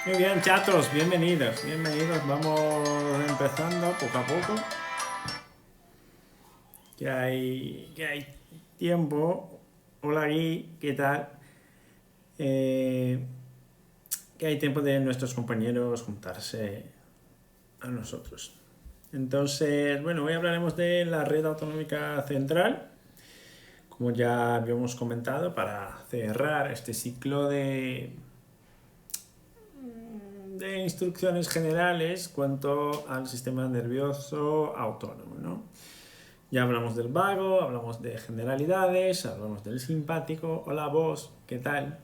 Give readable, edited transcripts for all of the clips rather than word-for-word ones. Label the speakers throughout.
Speaker 1: Muy bien, chatos, bienvenidos, bienvenidos. Vamos empezando poco a poco. Que hay tiempo. Hola, Gui, ¿qué tal? Eh, que hay tiempo de nuestros compañeros juntarse a nosotros. Entonces, bueno, hoy hablaremos de la red autonómica central, como ya habíamos comentado, para cerrar este ciclo de instrucciones generales cuanto al sistema nervioso autónomo, ¿no? Ya hablamos del vago, hablamos de generalidades, hablamos del simpático. Hola vos, ¿qué tal?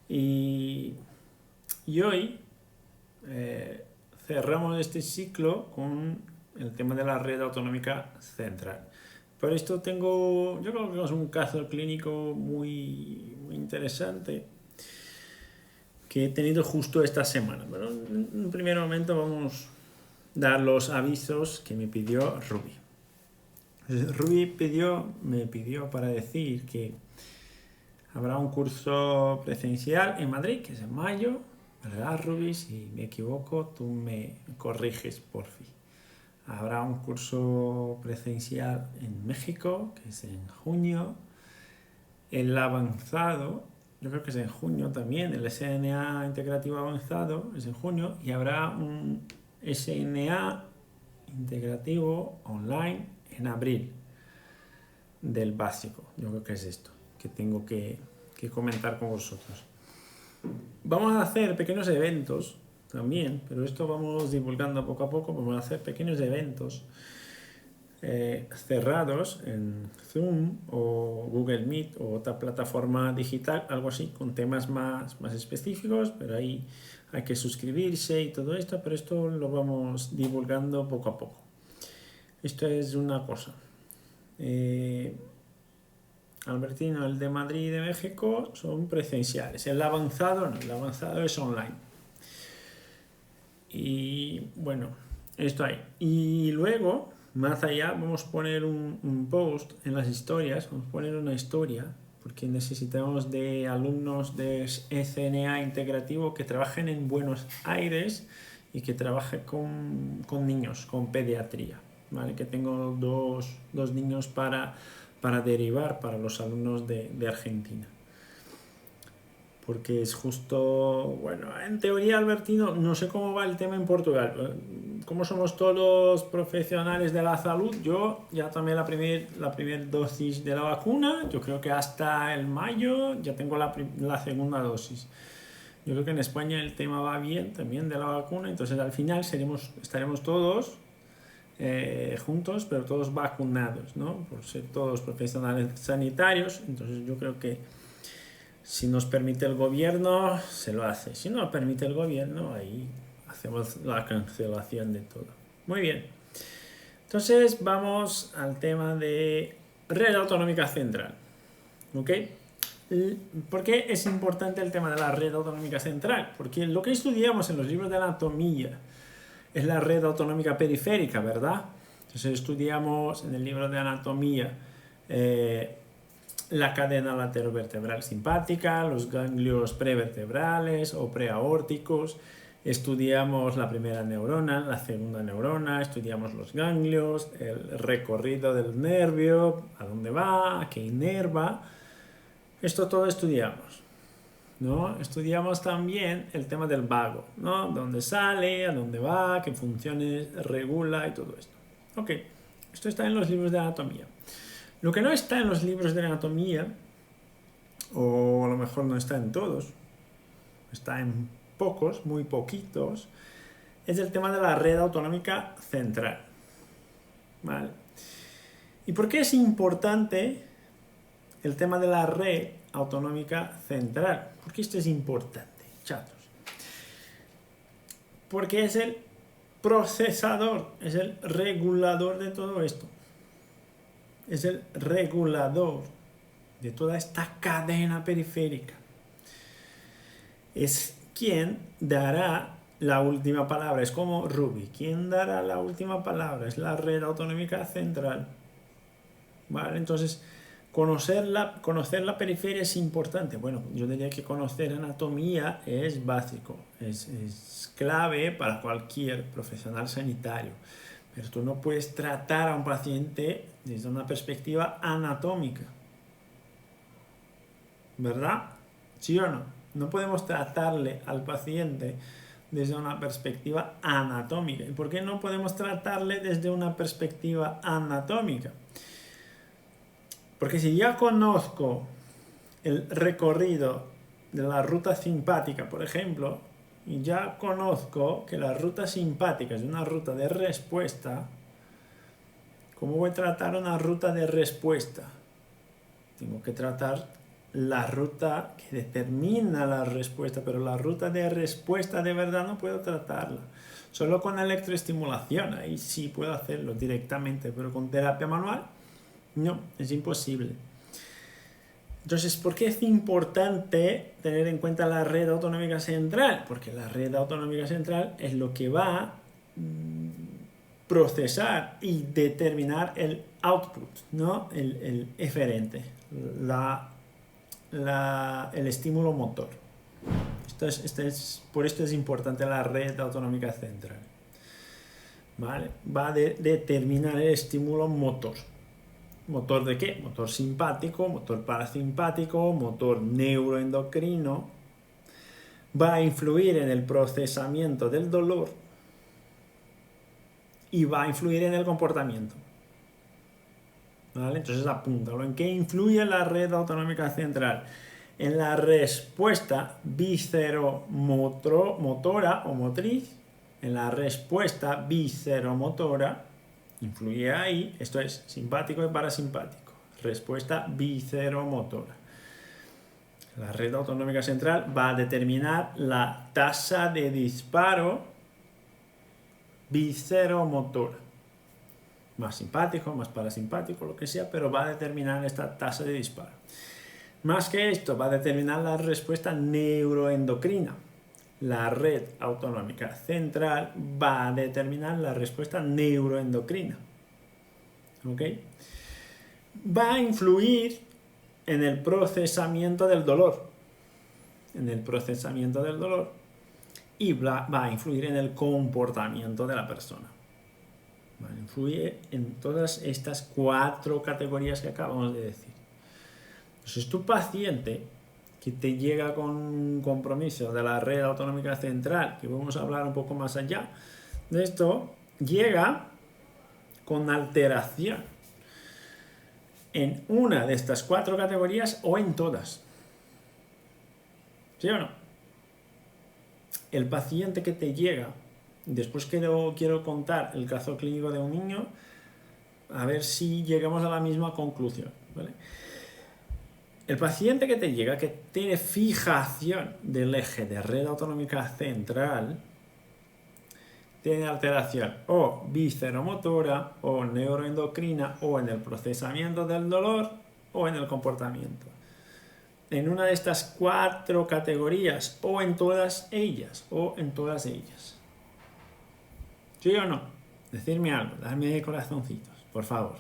Speaker 1: Y, y hoy eh, cerramos este ciclo con el tema de la red autonómica central. Por esto yo creo que es un caso clínico muy interesante que he tenido justo esta semana. Pero en un primer momento vamos a dar los avisos que me pidió Ruby. Ruby me pidió para decir que habrá un curso presencial en Madrid, que es en mayo, ¿verdad, Ruby? Si me equivoco, tú me corriges, por fin. Habrá un curso presencial en México, que es en junio. El avanzado, yo creo que es en junio también, el SNA integrativo avanzado es en junio, y habrá un SNA integrativo online en abril del básico. Yo creo que es esto que tengo que comentar con vosotros. Vamos a hacer pequeños eventos también, pero esto vamos divulgando poco a poco. Vamos a hacer pequeños eventos cerrados en Zoom o Google Meet o otra plataforma digital, algo así, con temas más específicos, pero ahí hay que suscribirse y todo esto, pero esto lo vamos divulgando poco a poco. Esto es una cosa. Albertino, el de Madrid y de México son presenciales. El avanzado no, el avanzado es online. Y bueno, esto hay. Y luego, más allá, vamos a poner un post en las historias, vamos a poner una historia, porque necesitamos de alumnos de SNA integrativo que trabajen en Buenos Aires y que trabajen con niños, con pediatría. ¿Vale? Que tengo dos niños para derivar para los alumnos de Argentina. Porque es justo, bueno, en teoría, Albertino, no sé cómo va el tema en Portugal. Como somos todos profesionales de la salud, yo ya tomé la primera dosis de la vacuna, yo creo que hasta el mayo ya tengo la segunda dosis. Yo creo que en España el tema va bien también de la vacuna, entonces al final estaremos todos juntos, pero todos vacunados, ¿no? Por ser todos profesionales sanitarios. Entonces yo creo que si nos permite el gobierno, se lo hace. Si no lo permite el gobierno, ahí hacemos la cancelación de todo. Muy bien. Entonces vamos al tema de red autonómica central. ¿Ok? ¿Por qué es importante el tema de la red autonómica central? Porque lo que estudiamos en los libros de anatomía es la red autonómica periférica, ¿verdad? Entonces estudiamos en el libro de anatomía la cadena laterovertebral simpática, los ganglios prevertebrales o preaórticos, estudiamos la primera neurona, la segunda neurona, estudiamos los ganglios, el recorrido del nervio, a dónde va, a qué inerva, esto todo estudiamos. ¿No? Estudiamos también el tema del vago, ¿no? Dónde sale, a dónde va, qué funciones regula y todo esto. Ok, esto está en los libros de anatomía. Lo que no está en los libros de anatomía, o a lo mejor no está en todos, está en pocos, muy poquitos, es el tema de la red autonómica central. ¿Vale? ¿Y por qué es importante el tema de la red autonómica central? ¿Por qué esto es importante, chatos? Porque es el procesador, es el regulador de todo esto. Es el regulador de toda esta cadena periférica. Es quien dará la última palabra. Es como Ruby. ¿Quién dará la última palabra? Es la red autonómica central. ¿Vale? Entonces, conocer la periferia es importante. Bueno, yo diría que conocer anatomía es básico, es clave para cualquier profesional sanitario. Pero tú no puedes tratar a un paciente desde una perspectiva anatómica, ¿verdad? ¿Sí o no? No podemos tratarle al paciente desde una perspectiva anatómica. ¿Y por qué no podemos tratarle desde una perspectiva anatómica? Porque si ya conozco el recorrido de la ruta simpática, por ejemplo, y ya conozco que la ruta simpática es una ruta de respuesta, ¿cómo voy a tratar una ruta de respuesta? Tengo que tratar la ruta que determina la respuesta, pero la ruta de respuesta de verdad no puedo tratarla. Solo con electroestimulación, ahí sí puedo hacerlo directamente, pero con terapia manual, no, es imposible. Entonces, ¿por qué es importante tener en cuenta la red autonómica central? Porque la red autonómica central es lo que va a procesar y determinar el output, ¿no? El eferente, el estímulo motor. Por esto es importante la red autonómica central. ¿Vale? Va a determinar el estímulo motor. ¿Motor de qué? Motor simpático, motor parasimpático, motor neuroendocrino. Va a influir en el procesamiento del dolor y va a influir en el comportamiento. ¿Vale? Entonces apúntalo. ¿En qué influye la red autonómica central? En la respuesta visceromotora o motriz, en la respuesta visceromotora, influye ahí, esto es simpático y parasimpático, respuesta visceromotora. La red autonómica central va a determinar la tasa de disparo visceromotora. Más simpático, más parasimpático, lo que sea, pero va a determinar esta tasa de disparo. Más que esto, va a determinar la respuesta neuroendocrina. La red autonómica central va a determinar la respuesta neuroendocrina. ¿Ok? Va a influir en el procesamiento del dolor. En el procesamiento del dolor. Y va a influir en el comportamiento de la persona. Influye en todas estas 4 categorías que acabamos de decir. Entonces, tu paciente que te llega con un compromiso de la red autonómica central, que vamos a hablar un poco más allá de esto, llega con alteración en una de estas 4 categorías o en todas. ¿Sí o no? El paciente que te llega, después quiero contar el caso clínico de un niño, a ver si llegamos a la misma conclusión, ¿vale? El paciente que te llega, que tiene fijación del eje de red autonómica central, tiene alteración o visceromotora o neuroendocrina o en el procesamiento del dolor o en el comportamiento. En una de estas 4 categorías o en todas ellas. ¿Sí o no? Decidme algo, dadme corazoncitos, por favor.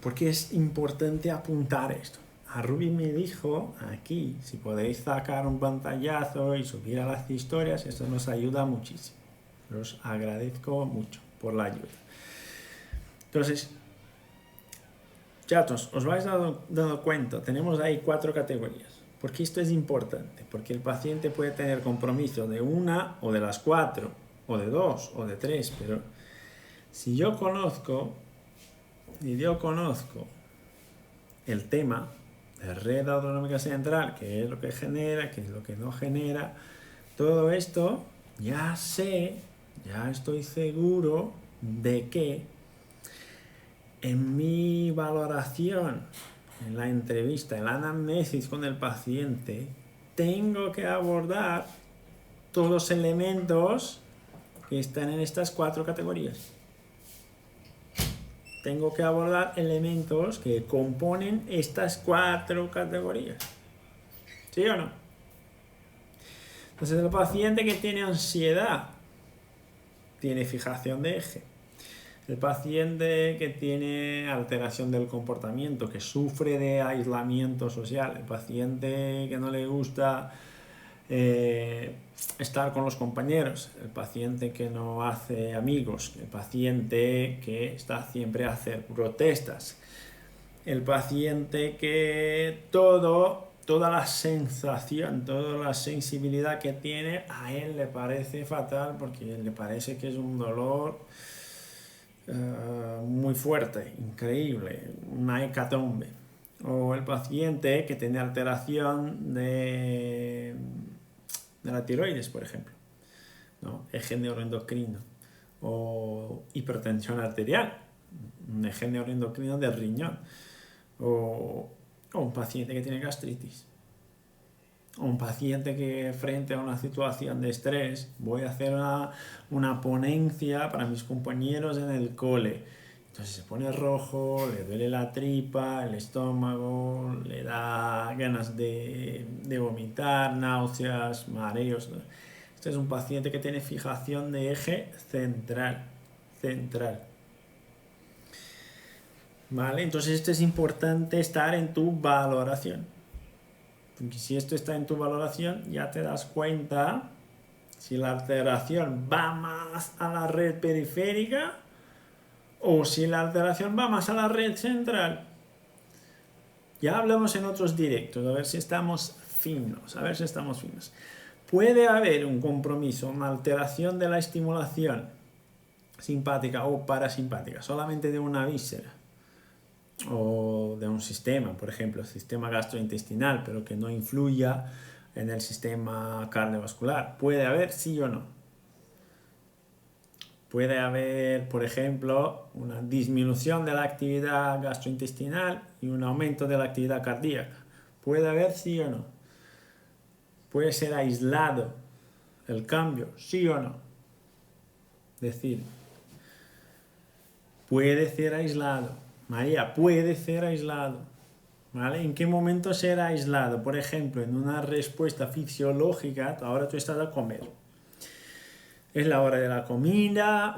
Speaker 1: Porque es importante apuntar esto. A Ruby me dijo aquí, si podéis sacar un pantallazo y subir a las historias, eso nos ayuda muchísimo. Os agradezco mucho por la ayuda. Entonces, chatos, os vais dando cuenta, tenemos ahí 4 categorías. ¿Por qué esto es importante? Porque el paciente puede tener compromiso de una o de las 4, o de 2, o de 3, pero si yo conozco el tema de red autonómica central, qué es lo que genera, qué es lo que no genera, todo esto, ya estoy seguro de que en mi valoración, en la entrevista, en la anamnesis con el paciente, tengo que abordar todos los elementos que están en estas 4 categorías. Tengo que abordar elementos que componen estas 4 categorías. ¿Sí o no? Entonces, el paciente que tiene ansiedad tiene fijación de eje. El paciente que tiene alteración del comportamiento, que sufre de aislamiento social, el paciente que no le gusta estar con los compañeros, el paciente que no hace amigos, el paciente que está siempre a hacer protestas, el paciente que toda la sensación, toda la sensibilidad que tiene, a él le parece fatal porque le parece que es un dolor muy fuerte, increíble, una hecatombe. O el paciente que tiene alteración de la tiroides, por ejemplo, ¿no? Eje neuroendocrino. O hipertensión arterial, un eje neuroendocrino del riñón. O un paciente que tiene gastritis. O un paciente que frente a una situación de estrés, voy a hacer una ponencia para mis compañeros en el cole. Entonces se pone rojo, le duele la tripa, el estómago, le da ganas de vomitar, náuseas, mareos. Este es un paciente que tiene fijación de eje central. ¿Vale? Entonces esto es importante estar en tu valoración. Porque si esto está en tu valoración, ya te das cuenta si la alteración va más a la red periférica o si la alteración va más a la red central. Ya hablamos en otros directos, a ver si estamos finos, Puede haber un compromiso, una alteración de la estimulación simpática o parasimpática, solamente de una víscera o de un sistema, por ejemplo, el sistema gastrointestinal, pero que no influya en el sistema cardiovascular. Puede haber, sí o no. Puede haber, por ejemplo, una disminución de la actividad gastrointestinal y un aumento de la actividad cardíaca. Puede haber, sí o no. Puede ser aislado el cambio, sí o no. Decir, puede ser aislado. María, puede ser aislado. ¿Vale? ¿En qué momento será aislado? Por ejemplo, en una respuesta fisiológica, ahora tú estás a comer. Es la hora de la comida,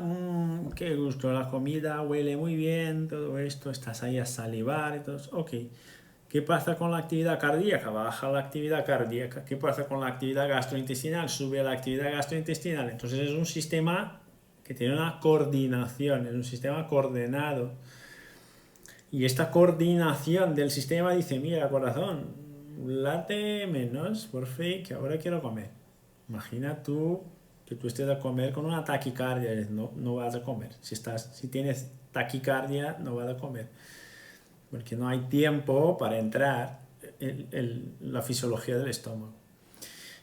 Speaker 1: qué gusto, la comida huele muy bien, todo esto, estás ahí a salivar y todo eso. Ok, ¿qué pasa con la actividad cardíaca? Baja la actividad cardíaca. ¿Qué pasa con la actividad gastrointestinal? Sube la actividad gastrointestinal. Entonces es un sistema que tiene una coordinación, es un sistema coordinado. Y esta coordinación del sistema dice, mira, corazón, late menos, por fin, que ahora quiero comer. Imagina tú que tú estés a comer con una taquicardia, no vas a comer. Si tienes taquicardia, no vas a comer. Porque no hay tiempo para entrar en la fisiología del estómago.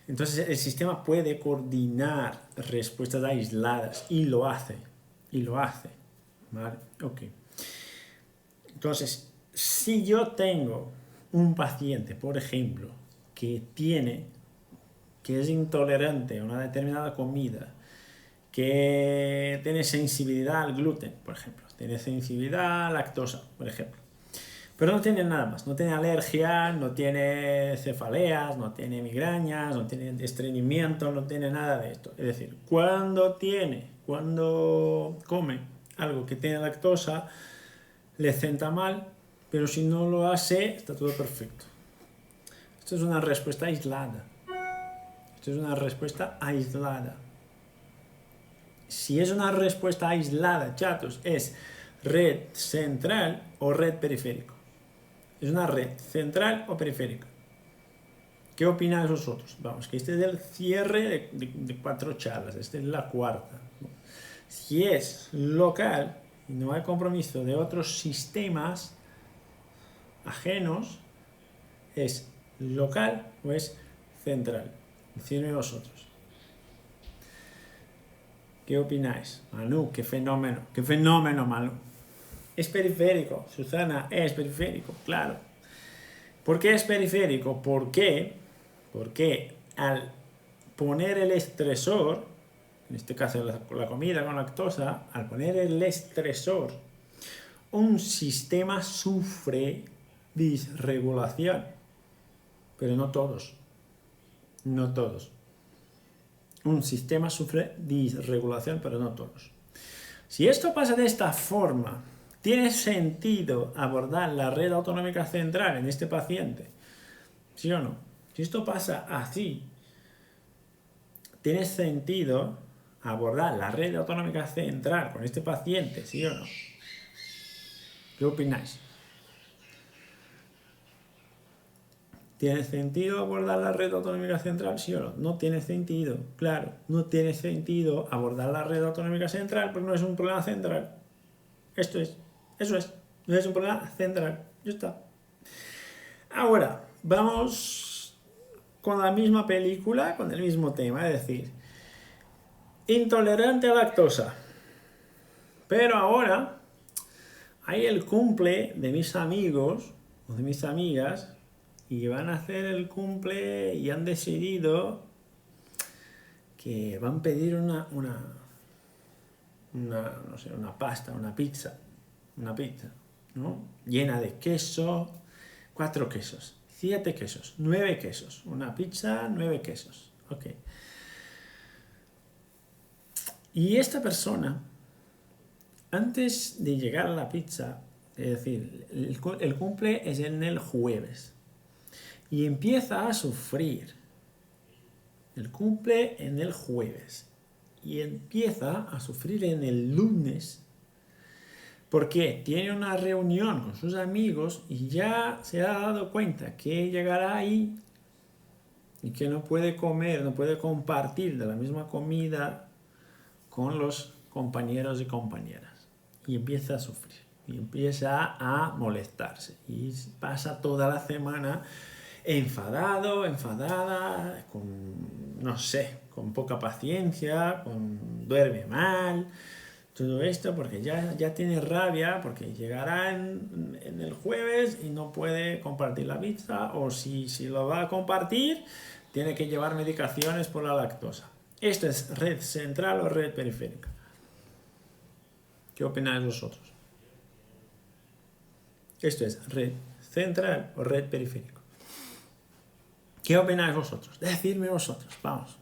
Speaker 1: Entonces el sistema puede coordinar respuestas aisladas y lo hace. ¿Vale? Ok. Entonces, si yo tengo un paciente, por ejemplo, que es intolerante a una determinada comida, que tiene sensibilidad al gluten, por ejemplo, tiene sensibilidad a lactosa, por ejemplo, pero no tiene nada más, no tiene alergia, no tiene cefaleas, no tiene migrañas, no tiene estreñimiento, no tiene nada de esto. Es decir, cuando come algo que tiene lactosa, le sienta mal, pero si no lo hace, está todo perfecto. Esto es una respuesta aislada. Si es una respuesta aislada, chatos, es red central o red periférico. Es una red central o periférica. ¿Qué opináis vosotros? Vamos, que este es el cierre de 4 charlas, esta es la cuarta. Si es local y no hay compromiso de otros sistemas ajenos, ¿es local o es central? Decidme vosotros. ¿Qué opináis? Manu, qué fenómeno, Manu. Es periférico, Susana, es periférico, claro. ¿Por qué es periférico? Porque al poner el estresor, en este caso la comida con lactosa, al poner el estresor, un sistema sufre disregulación, pero no todos. Un sistema sufre disregulación, pero no todos. Si esto pasa de esta forma, ¿tiene sentido abordar la red autonómica central en este paciente? ¿Sí o no? Si esto pasa así, ¿tiene sentido abordar la red autonómica central con este paciente? ¿Sí o no? ¿Qué opináis? ¿Tiene sentido abordar la red autonómica central? ¿Sí o no? No tiene sentido, claro. No tiene sentido abordar la red autonómica central porque no es un problema central. Eso es. No es un problema central. Ya está. Ahora, vamos con la misma película, con el mismo tema, es decir, intolerante a lactosa. Pero ahora hay el cumple de mis amigos o de mis amigas y van a hacer el cumple y han decidido que van a pedir no sé, una pasta, una pizza, ¿no? Llena de queso, 4 quesos, 7 quesos, 9 quesos, una pizza, 9 quesos, ok. Y esta persona, antes de llegar a la pizza, es decir, el cumple es en el jueves, y empieza a sufrir. El cumple en el jueves y empieza a sufrir en el lunes porque tiene una reunión con sus amigos y ya se ha dado cuenta que llegará ahí y que no puede comer, no puede compartir de la misma comida con los compañeros y compañeras. Y empieza a sufrir, y empieza a molestarse. Y pasa toda la semana enfadado, enfadada, no sé, con poca paciencia, duerme mal, todo esto porque ya tiene rabia, porque llegará en el jueves y no puede compartir la pizza, o si lo va a compartir, tiene que llevar medicaciones por la lactosa. ¿Esto es red central o red periférica? ¿Qué opináis vosotros? ¿Esto es red central o red periférica? ¿Qué opináis vosotros? Decidme vosotros, vamos.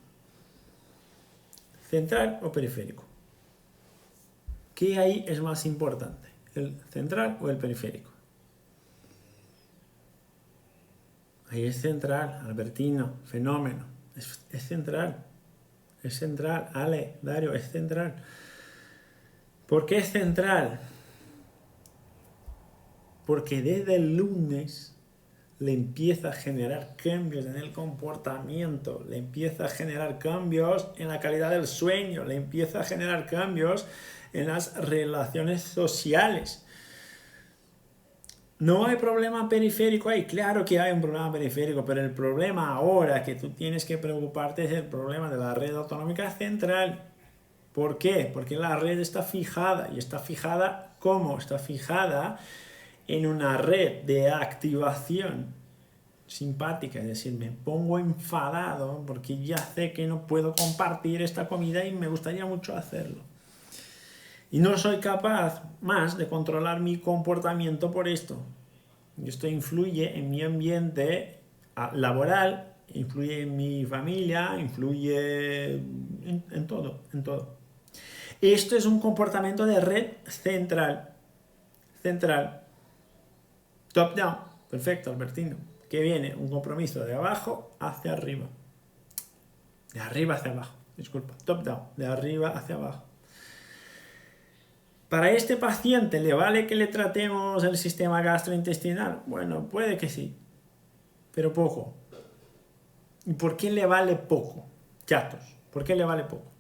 Speaker 1: ¿Central o periférico? ¿Qué ahí es más importante? ¿El central o el periférico? Ahí es central, Albertino, fenómeno. Es central. Es central, Ale, Dario, es central. ¿Por qué es central? Porque desde el lunes le empieza a generar cambios en el comportamiento, le empieza a generar cambios en la calidad del sueño, le empieza a generar cambios en las relaciones sociales. No hay problema periférico ahí, claro que hay un problema periférico, pero el problema ahora que tú tienes que preocuparte es el problema de la red autonómica central. ¿Por qué? Porque la red está fijada, y está fijada ¿cómo? Está fijada en una red de activación simpática, es decir, me pongo enfadado porque ya sé que no puedo compartir esta comida y me gustaría mucho hacerlo. Y no soy capaz más de controlar mi comportamiento por esto. Y esto influye en mi ambiente laboral, influye en mi familia, influye en todo, en todo. Esto es un comportamiento de red central. Top down. Perfecto, Albertino. Que viene un compromiso de abajo hacia arriba. De arriba hacia abajo. Disculpa. Top down. De arriba hacia abajo. ¿Para este paciente le vale que le tratemos el sistema gastrointestinal? Bueno, puede que sí. Pero poco. ¿Y por qué le vale poco? Chatos. ¿Por qué le vale poco?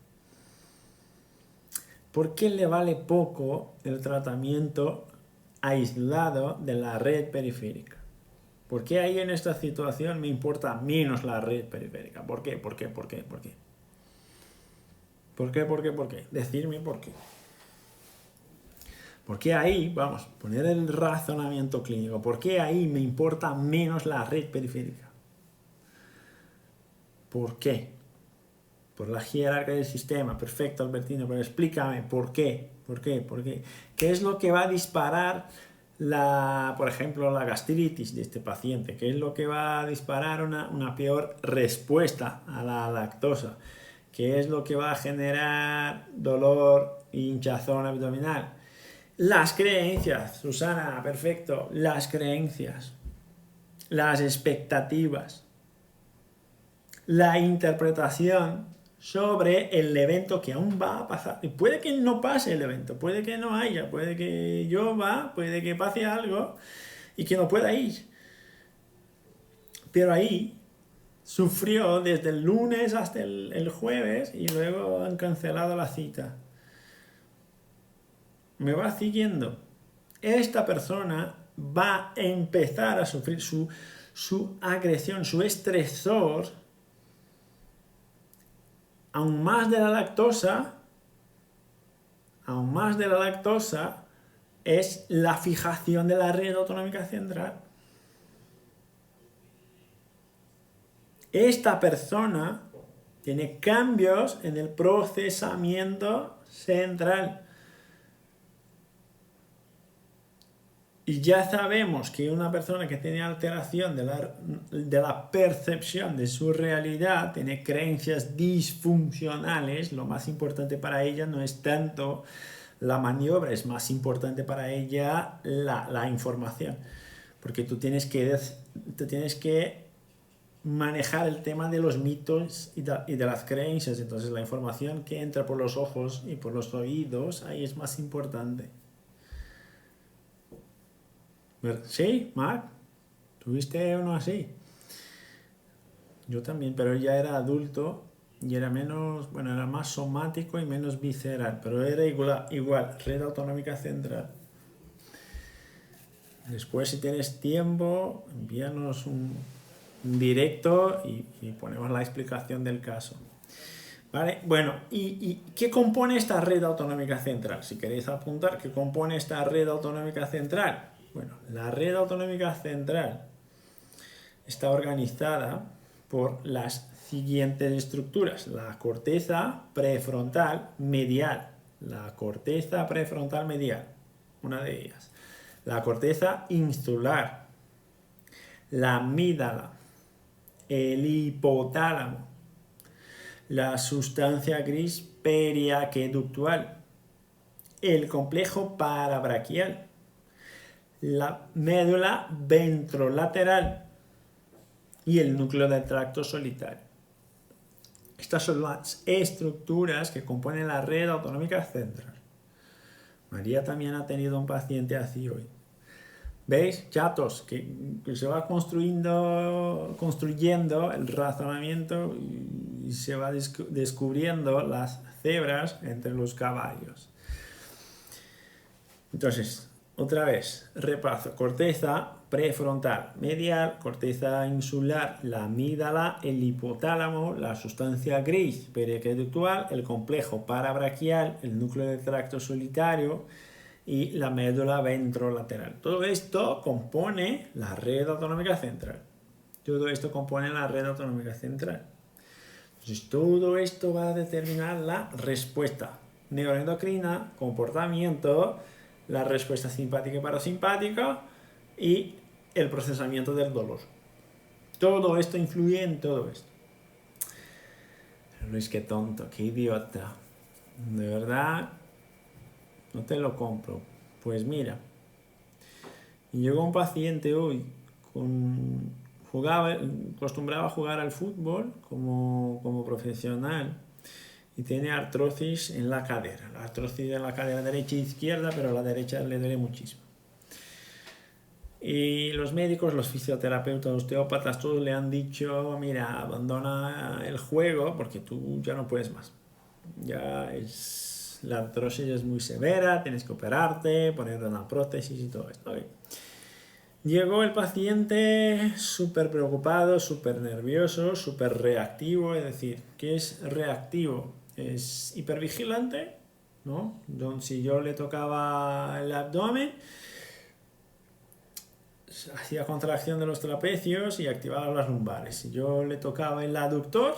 Speaker 1: ¿Por qué le vale poco el tratamiento aislado de la red periférica? ¿Por qué ahí en esta situación me importa menos la red periférica? ¿Por qué? ¿Por qué? ¿Por qué? ¿Por qué? ¿Por qué? ¿Por qué? ¿Por qué? Decidme por qué. ¿Por qué ahí, vamos, poner el razonamiento clínico, por qué ahí me importa menos la red periférica? ¿Por qué? Por la jerarquía del sistema. Perfecto, Albertino, pero explícame, ¿por qué? ¿Por qué? ¿Por qué? ¿Qué es lo que va a disparar por ejemplo, la gastritis de este paciente? ¿Qué es lo que va a disparar una peor respuesta a la lactosa? ¿Qué es lo que va a generar dolor hinchazón abdominal. Las creencias, Susana, perfecto, las creencias, las expectativas, la interpretación sobre el evento que aún va a pasar. Y puede que no pase el evento, puede que no haya, puede que llueva, puede que pase algo y que no pueda ir. Pero ahí sufrió desde el lunes hasta el jueves y luego han cancelado la cita. ¿Me va siguiendo? Esta persona va a empezar a sufrir su agresión, su estresor, aún más de la lactosa, es la fijación de la red autonómica central. Esta persona tiene cambios en el procesamiento central. Y ya sabemos que una persona que tiene alteración de la percepción de su realidad, tiene creencias disfuncionales, lo más importante para ella no es tanto la maniobra, es más importante para ella la información. Porque tú tienes que manejar el tema de los mitos y de las creencias. Entonces la información que entra por los ojos y por los oídos, ahí es más importante. ¿Sí, Marc? ¿Tuviste uno así? Yo también, pero ya era adulto y era era más somático y menos visceral, pero era igual, red autonómica central. Después, si tienes tiempo, envíanos un directo y ponemos la explicación del caso. ¿Vale? Bueno, ¿y qué compone esta red autonómica central? Si queréis apuntar, ¿qué compone esta red autonómica central? Bueno, la red autonómica central está organizada por las siguientes estructuras. La corteza prefrontal medial. La corteza prefrontal medial, una de ellas. La corteza insular. La amígdala. El hipotálamo. La sustancia gris periaqueductual. El complejo parabraquial. La médula ventrolateral y el núcleo del tracto solitario. Estas son las estructuras que componen la red autonómica central. María también ha tenido un paciente así hoy. ¿Veis? Chatos, que se va construyendo el razonamiento y se va descubriendo las cebras entre los caballos. Entonces, otra vez, repaso. Corteza prefrontal medial, corteza insular, la amígdala, el hipotálamo, la sustancia gris periaqueductual, el complejo parabraquial, el núcleo del tracto solitario y la médula ventrolateral. Todo esto compone la red autonómica central. Entonces, todo esto va a determinar la respuesta neuroendocrina, comportamiento, la respuesta simpática y parasimpática y el procesamiento del dolor. Todo esto influye en todo esto. Luis, qué tonto, qué idiota. De verdad, no te lo compro. Pues mira, llegó un paciente hoy acostumbraba a jugar al fútbol como profesional y tiene artrosis en la cadera. La artrosis en la cadera derecha e izquierda, pero a la derecha le duele muchísimo. Y los médicos, los fisioterapeutas, los osteópatas, todos le han dicho, mira, abandona el juego porque tú ya no puedes más. La artrosis es muy severa, tienes que operarte, poner una prótesis y todo esto. Okay. Llegó el paciente súper preocupado, súper nervioso, súper reactivo. Es decir, ¿qué es reactivo? Es hipervigilante, ¿no? Si yo le tocaba el abdomen, hacía contracción de los trapecios y activaba las lumbares. Si yo le tocaba el aductor,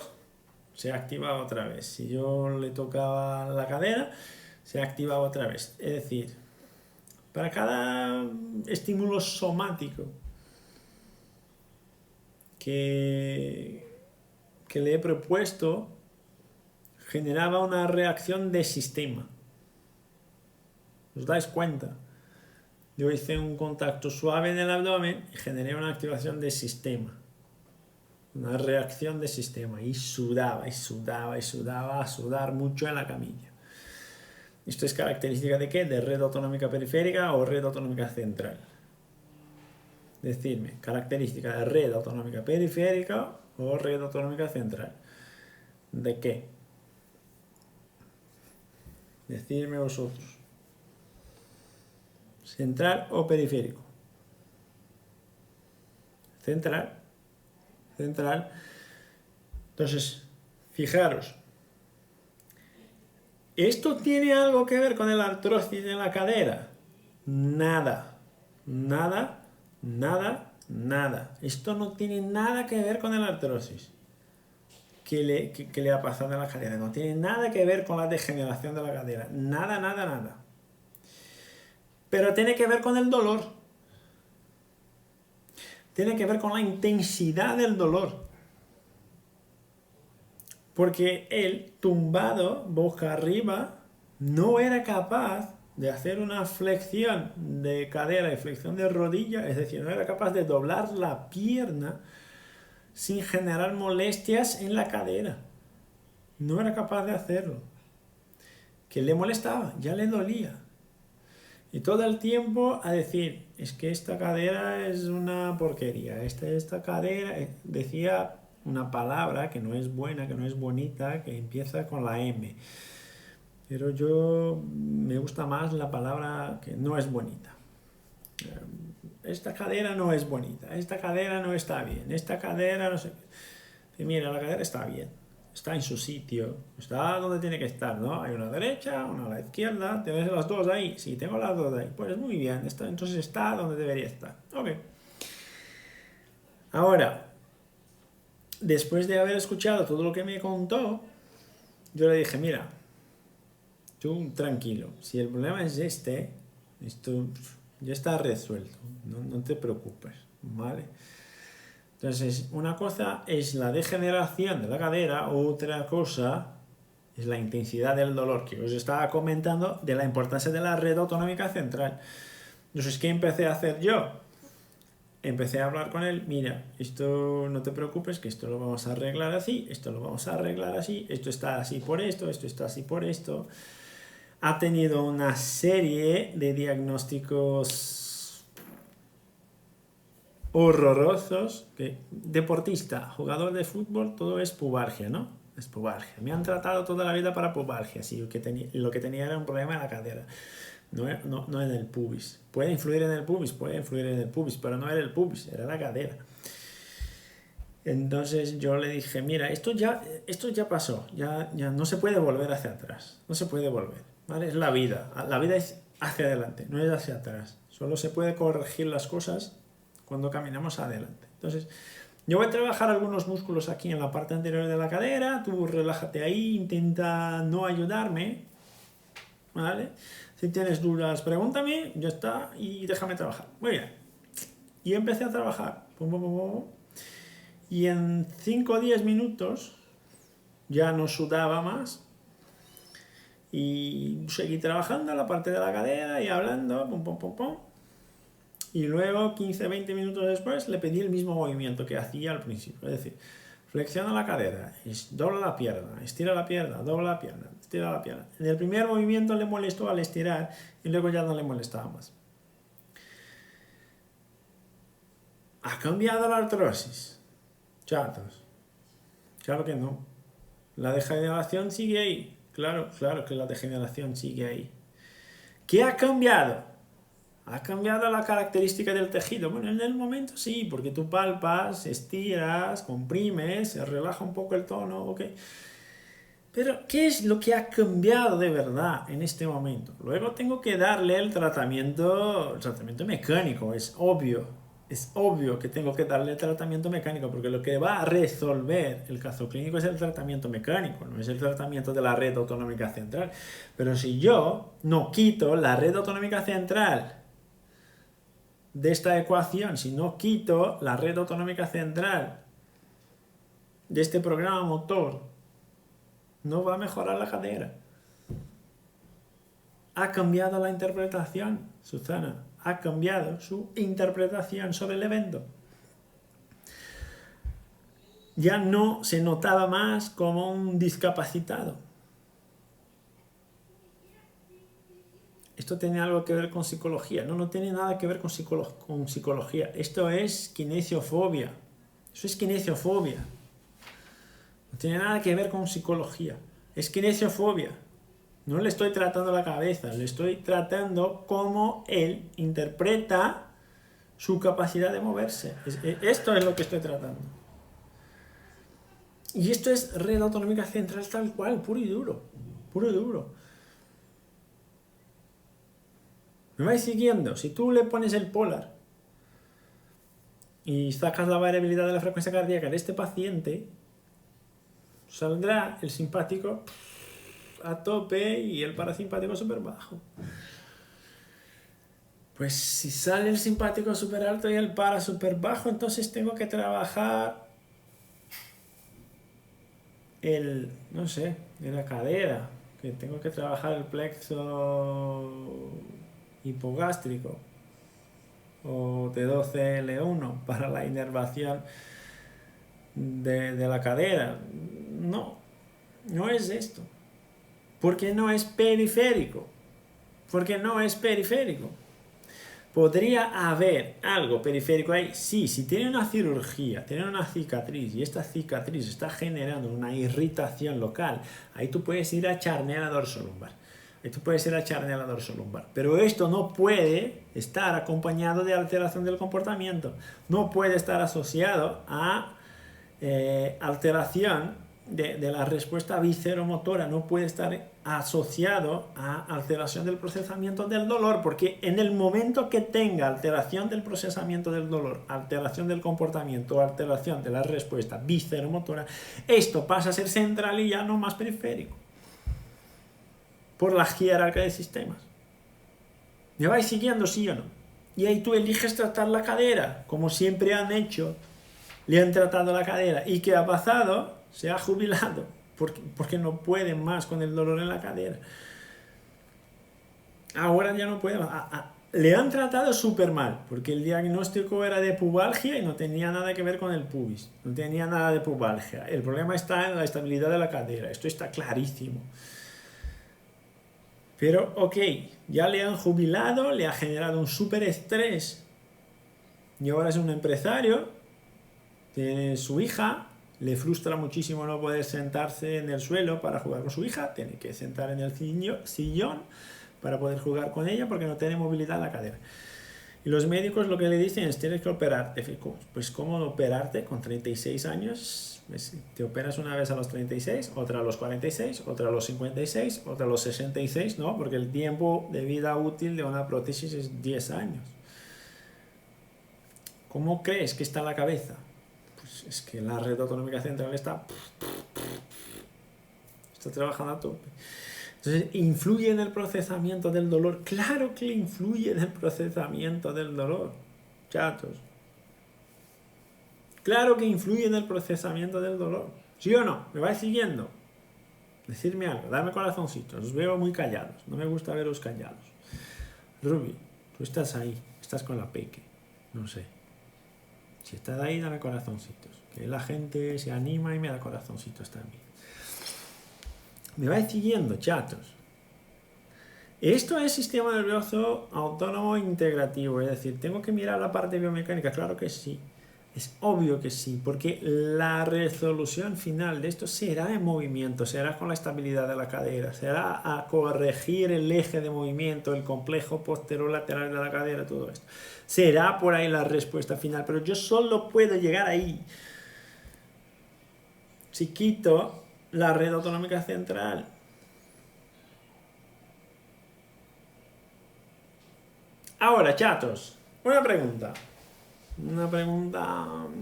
Speaker 1: se activaba otra vez. Si yo le tocaba la cadera, se activaba otra vez. Es decir, para cada estímulo somático que le he propuesto, generaba una reacción de sistema. ¿Os dais cuenta? Yo hice un contacto suave en el abdomen y generé una activación del sistema. Una reacción de sistema. Y sudaba, y sudaba, y sudaba, a sudar mucho en la camilla. ¿Esto es característica de qué? ¿De red autonómica periférica o red autonómica central? Decidme, característica de red autonómica periférica o red autonómica central. ¿De qué? Decidme vosotros. ¿Central o periférico? Central. Central. Entonces, fijaros. ¿Esto tiene algo que ver con el artrosis en la cadera? Nada. Nada. Nada. Nada. Esto no tiene nada que ver con el artrosis que le ha pasado en la cadera. No tiene nada que ver con la degeneración de la cadera. Nada, nada, nada. Pero tiene que ver con el dolor. Tiene que ver con la intensidad del dolor. Porque él, tumbado, boca arriba, no era capaz de hacer una flexión de cadera y flexión de rodilla, es decir, no era capaz de doblar la pierna sin generar molestias en la cadera. No era capaz de hacerlo. Que le molestaba, ya le dolía. Y todo el tiempo a decir, es que esta cadera es una porquería, esta cadera, decía una palabra que no es buena, que no es bonita, que empieza con la M. Pero yo me gusta más la palabra que no es bonita. Esta cadera no es bonita, esta cadera no está bien, esta cadera no sé qué. Y mira, la cadera está bien, está en su sitio, está donde tiene que estar, ¿no? Hay una derecha, una a la izquierda, ¿tienes las dos ahí? Sí, tengo las dos ahí. Pues muy bien, entonces está donde debería estar. Ok. Ahora, después de haber escuchado todo lo que me contó, yo le dije, mira, tú tranquilo, si el problema es esto ya está resuelto, no te preocupes, ¿vale? Entonces, una cosa es la degeneración de la cadera, otra cosa es la intensidad del dolor que os estaba comentando de la importancia de la red autonómica central. Entonces, ¿qué empecé a hacer yo? Empecé a hablar con él, mira, esto no te preocupes, que esto lo vamos a arreglar así, esto lo vamos a arreglar así, esto está así por esto está así por esto. Ha tenido una serie de diagnósticos horrorosos. Que deportista, jugador de fútbol, todo es pubalgia, ¿no? Es pubalgia. Me han tratado toda la vida para pubalgia, sí, lo que tenía era un problema en la cadera. No en el pubis. Puede influir en el pubis, pero no era el pubis, era la cadera. Entonces yo le dije, mira, esto ya pasó, ya no se puede volver hacia atrás, no se puede volver, ¿vale? Es la vida es hacia adelante, no es hacia atrás. Solo se puede corregir las cosas cuando caminamos adelante. Entonces, yo voy a trabajar algunos músculos aquí en la parte anterior de la cadera, tú relájate ahí, intenta no ayudarme, ¿vale? Si tienes dudas, pregúntame, ya está, y déjame trabajar. Muy bien. Y empecé a trabajar. Y en 5 o 10 minutos ya no sudaba más. Y seguí trabajando en la parte de la cadera y hablando, Y luego, 15-20 minutos después, le pedí el mismo movimiento que hacía al principio. Es decir, flexiona la cadera, dobla la pierna, estira la pierna, dobla la pierna, estira la pierna. En el primer movimiento le molestó al estirar y luego ya no le molestaba más. ¿Ha cambiado la artrosis? Chatos. Claro que no. La degeneración sigue ahí. Claro que la degeneración sigue ahí. ¿Qué ha cambiado? ¿Ha cambiado la característica del tejido? Bueno, en el momento sí, porque tú palpas, estiras, comprimes, se relaja un poco el tono, ok. Pero, ¿qué es lo que ha cambiado de verdad en este momento? Luego tengo que darle el tratamiento mecánico, es obvio. Es obvio que tengo que darle el tratamiento mecánico, porque lo que va a resolver el caso clínico es el tratamiento mecánico, no es el tratamiento de la red autonómica central. Pero si yo no quito la red autonómica central de esta ecuación, si no quito la red autonómica central de este programa motor, no va a mejorar la cadera. Ha cambiado la interpretación, Susana. Ha cambiado su interpretación sobre el evento. Ya no se notaba más como un discapacitado. Esto tiene algo que ver con psicología. No, no tiene nada que ver con psicología. Esto es kinesiofobia. Eso es kinesiofobia. No tiene nada que ver con psicología. Es kinesiofobia. No le estoy tratando la cabeza, le estoy tratando cómo él interpreta su capacidad de moverse. Esto es lo que estoy tratando. Y esto es red autonómica central tal cual, puro y duro. Puro y duro. ¿Me vais siguiendo? Si tú le pones el polar y sacas la variabilidad de la frecuencia cardíaca de este paciente, saldrá el simpático a tope y el parasimpático súper bajo. Pues si sale el simpático súper alto y el para súper bajo, entonces tengo que trabajar no sé, de la cadera, que tengo que trabajar el plexo hipogástrico o T12L1 para la inervación de la cadera. No, no es esto. Porque no es periférico. Porque no es periférico. ¿Podría haber algo periférico ahí? Sí, si tiene una cirugía, tiene una cicatriz y esta cicatriz está generando una irritación local, ahí tú puedes ir a charnear dorsolumbar. Pero esto no puede estar acompañado de alteración del comportamiento. No puede estar asociado a alteración de la respuesta visceromotora, no puede estar asociado a alteración del procesamiento del dolor, porque en el momento que tenga alteración del procesamiento del dolor, alteración del comportamiento, alteración de la respuesta visceromotora, esto pasa a ser central y ya no más periférico, por la jerarquía de sistemas. ¿Me vais siguiendo, sí o no? Y ahí tú eliges tratar la cadera, como siempre han hecho, le han tratado la cadera. ¿Y qué ha pasado? Se ha jubilado porque no pueden más con el dolor en la cadera. Ahora ya no puede más. Le han tratado súper mal, porque el diagnóstico era de pubalgia y no tenía nada que ver con el pubis. No tenía nada de pubalgia. El problema está en la estabilidad de la cadera. Esto está clarísimo. Pero, ok, ya le han jubilado, le ha generado un súper estrés. Y ahora es un empresario, tiene su hija. Le frustra muchísimo no poder sentarse en el suelo para jugar con su hija, tiene que sentar en el sillón para poder jugar con ella porque no tiene movilidad en la cadera. Y los médicos lo que le dicen es: tienes que operarte. Pues ¿cómo operarte con 36 años? Te operas una vez a los 36, otra a los 46, otra a los 56, otra a los 66, ¿no? Porque el tiempo de vida útil de una prótesis es 10 años. ¿Cómo crees que está la cabeza? Es que la red autonómica central está trabajando a tope. Entonces, ¿influye en el procesamiento del dolor? Claro que influye en el procesamiento del dolor, chatos. Claro que influye en el procesamiento del dolor. ¿Sí o no? ¿Me vais siguiendo? Decidme algo, dame corazoncitos. Os veo muy callados. No me gusta veros callados. Ruby, tú estás ahí. Estás con la peque. No sé. Si estás ahí, dame corazoncitos. Que la gente se anima y me da corazoncitos también. Me vais siguiendo, chatos. Esto es sistema nervioso autónomo integrativo. Es decir, ¿tengo que mirar la parte biomecánica? Claro que sí. Es obvio que sí, porque la resolución final de esto será en movimiento, será con la estabilidad de la cadera, será a corregir el eje de movimiento, el complejo posterolateral de la cadera, todo esto. Será por ahí la respuesta final, pero yo solo puedo llegar ahí si quito la red autonómica central. Ahora, chatos, una pregunta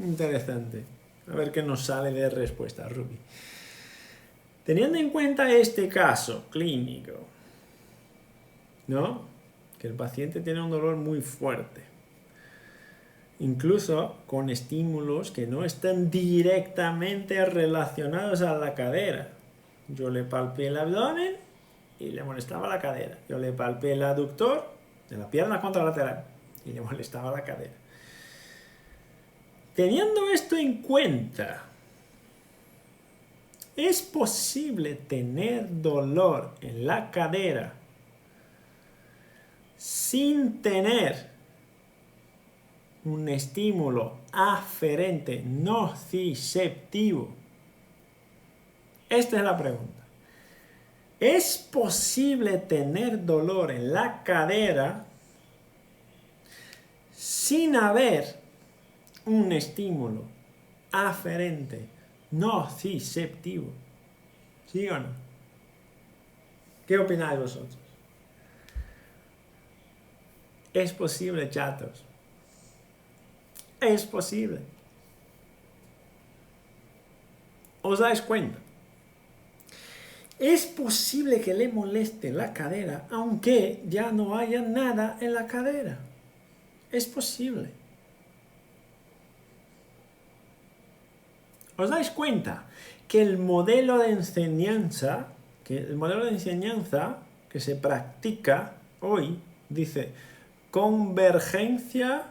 Speaker 1: interesante. A ver qué nos sale de respuesta, Ruby. Teniendo en cuenta este caso clínico, ¿no? Que el paciente tiene un dolor muy fuerte, incluso con estímulos que no están directamente relacionados a la cadera. Yo le palpé el abdomen y le molestaba la cadera. Yo le palpé el aductor de la pierna contralateral y le molestaba la cadera. Teniendo esto en cuenta, ¿es posible tener dolor en la cadera sin tener un estímulo aferente nociceptivo? Esta es la pregunta. ¿Es posible tener dolor en la cadera sin haber un estímulo aferente nociceptivo? ¿Sí o no? ¿Qué opináis vosotros? Es posible, chatos. Es posible. ¿Os dais cuenta? Es posible que le moleste la cadera aunque ya no haya nada en la cadera. Es posible. ¿Os dais cuenta que el modelo de enseñanza que se practica hoy dice convergencia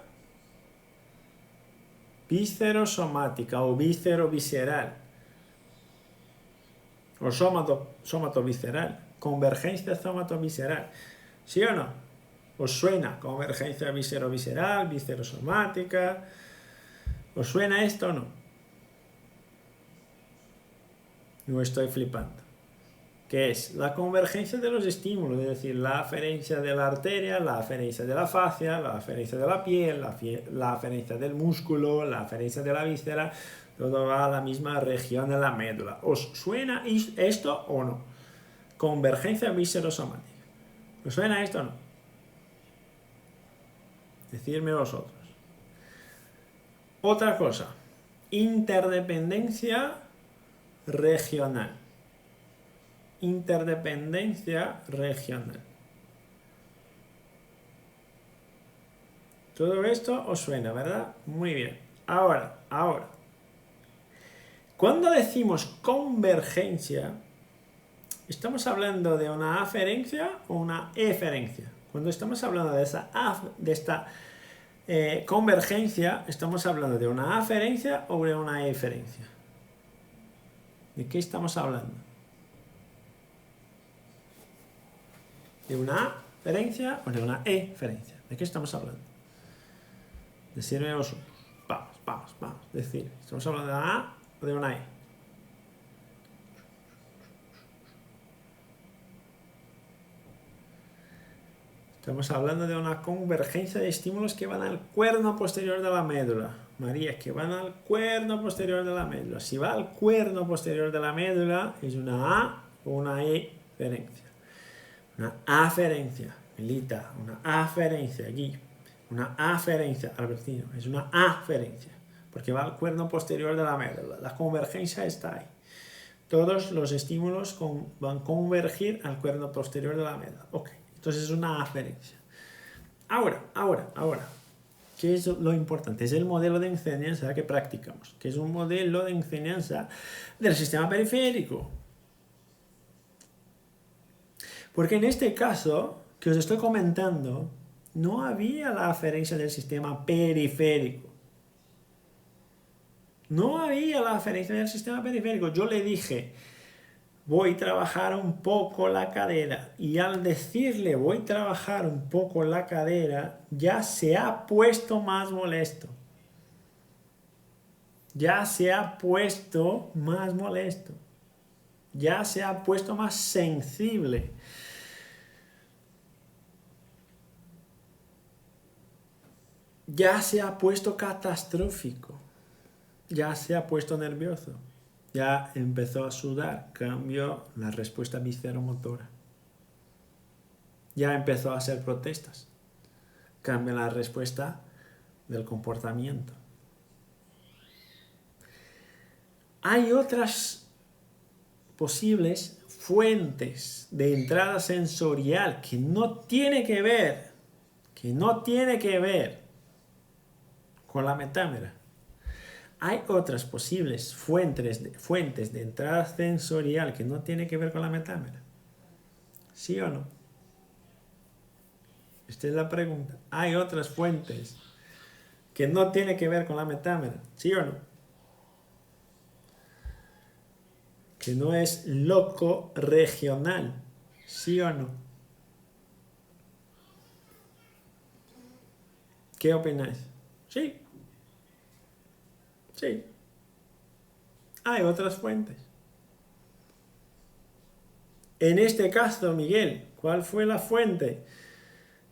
Speaker 1: viscerosomática o viscerovisceral o somatovisceral, convergencia somatovisceral? ¿Sí o no? ¿Os suena convergencia viscerovisceral, viscerosomática? ¿Os suena esto o no? No estoy flipando. ¿Qué es? La convergencia de los estímulos, es decir, la aferencia de la arteria, la aferencia de la fascia, la aferencia de la piel, la aferencia del músculo, la aferencia de la víscera, todo va a la misma región de la médula. ¿Os suena esto o no? Convergencia viscerosomática. ¿Os suena esto o no? Decidme vosotros. Otra cosa, interdependencia regional. Interdependencia regional. Todo esto os suena, ¿verdad? Muy bien. Ahora. Cuando decimos convergencia, ¿estamos hablando de una aferencia o una eferencia? Cuando estamos hablando de esta convergencia, ¿estamos hablando de una aferencia o de una eferencia? ¿De qué estamos hablando? ¿De una aferencia o de una eferencia? ¿De qué estamos hablando? Decidme vosotros. Vamos. Decir, ¿estamos hablando de una A o de una E? Estamos hablando de una convergencia de estímulos que van al cuerno posterior de la médula. María, que van al cuerno posterior de la médula. Si va al cuerno posterior de la médula, es una A o una eferencia. Una aferencia, Melita, una aferencia aquí. Una aferencia, Albertino, es una aferencia, porque va al cuerno posterior de la médula. La convergencia está ahí. Todos los estímulos van a convergir al cuerno posterior de la médula. Ok, entonces es una aferencia. Ahora, ¿qué es lo importante? Es el modelo de enseñanza que practicamos, que es un modelo de enseñanza del sistema periférico. Porque en este caso, que os estoy comentando, no había la aferencia del sistema periférico. No había la aferencia del sistema periférico. Yo le dije, voy a trabajar un poco la cadera. Y al decirle, voy a trabajar un poco la cadera, ya se ha puesto más molesto. Ya se ha puesto más molesto. Ya se ha puesto más sensible. Ya se ha puesto catastrófico, ya se ha puesto nervioso, ya empezó a sudar, cambió la respuesta visceromotora, ya empezó a hacer protestas, cambia la respuesta del comportamiento. Hay otras posibles fuentes de entrada sensorial que no tiene que ver con la metámera. Hay otras posibles fuentes de entrada sensorial que no tienen que ver con la metámera. ¿Sí o no? Esta es la pregunta. Hay otras fuentes que no tienen que ver con la metámera, ¿sí o no? Que no es loco regional, ¿sí o no? ¿Qué opináis? Sí, sí. Hay otras fuentes. En este caso, Miguel, ¿cuál fue la fuente?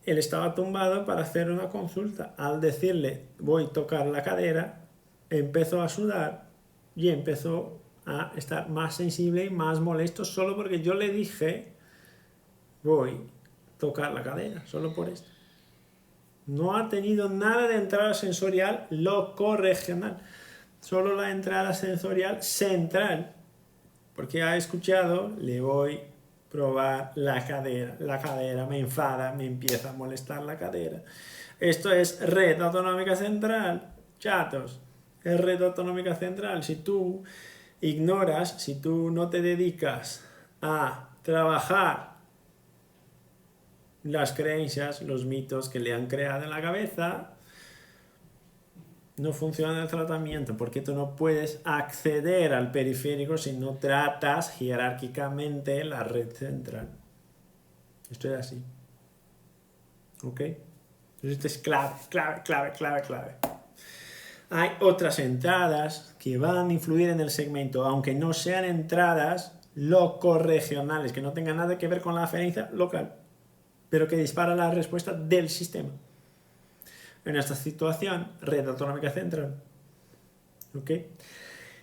Speaker 1: Él estaba tumbado para hacer una consulta. Al decirle, voy a tocar la cadera, empezó a sudar y empezó a estar más sensible y más molesto solo porque yo le dije, voy a tocar la cadera, solo por esto. No ha tenido nada de entrada sensorial locorregional, solo la entrada sensorial central, porque ha escuchado, le voy a probar la cadera me enfada, me empieza a molestar la cadera. Esto es red autonómica central, chatos, es red autonómica central. Si tú ignoras, si tú no te dedicas a trabajar las creencias, los mitos que le han creado en la cabeza, no funciona el tratamiento, porque tú no puedes acceder al periférico si no tratas jerárquicamente la red central. Esto es así. ¿Ok? Entonces esto es clave. Hay otras entradas que van a influir en el segmento, aunque no sean entradas locorregionales, que no tengan nada que ver con la aferencia local, pero que disparan la respuesta del sistema. En esta situación, red autonómica central. ¿Ok?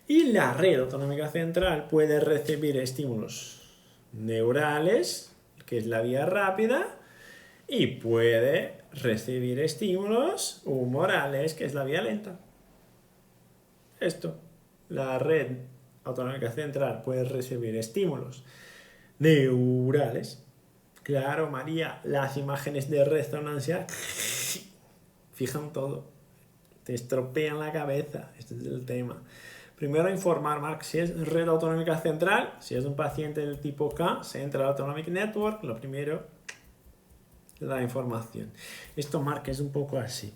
Speaker 1: Y la red autonómica central puede recibir estímulos neurales, que es la vía rápida, y puede recibir estímulos humorales, que es la vía lenta. Esto, la red autonómica central puede recibir estímulos neurales. Claro, María, las imágenes de resonancia fijan todo, te estropean la cabeza. Este es el tema. Primero informar, Marc, si es red autonómica central, si es un paciente del tipo K, Central Autonomic Network, lo primero, la información. Esto, Marc, es un poco así.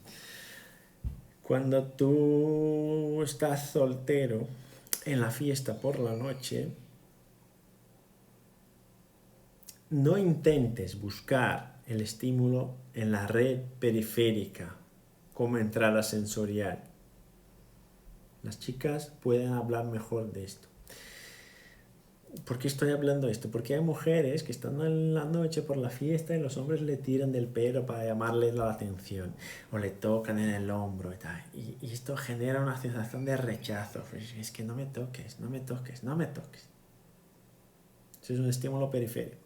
Speaker 1: Cuando tú estás soltero en la fiesta por la noche, no intentes buscar el estímulo en la red periférica como entrada sensorial. Las chicas pueden hablar mejor de esto. ¿Por qué estoy hablando de esto? Porque hay mujeres que están en la noche por la fiesta y los hombres le tiran del pelo para llamarle la atención o le tocan en el hombro y tal. Y esto genera una sensación de rechazo. Es que no me toques. Eso es un estímulo periférico.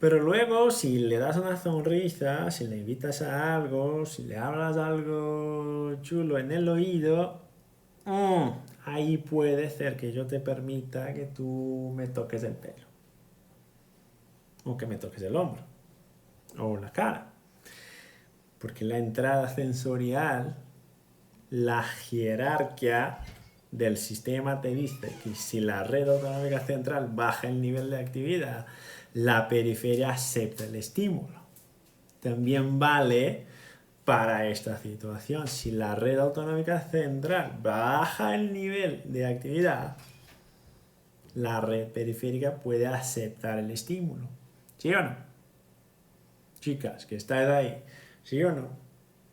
Speaker 1: Pero luego, si le das una sonrisa, si le invitas a algo, si le hablas algo chulo en el oído, ahí puede ser que yo te permita que tú me toques el pelo. O que me toques el hombro. O la cara. Porque la entrada sensorial, la jerarquía del sistema te dice que si la red autonómica central baja el nivel de actividad, la periferia acepta el estímulo. También vale para esta situación. Si la red autonómica central baja el nivel de actividad, la red periférica puede aceptar el estímulo. ¿Sí o no? Chicas, que estáis ahí. ¿Sí o no?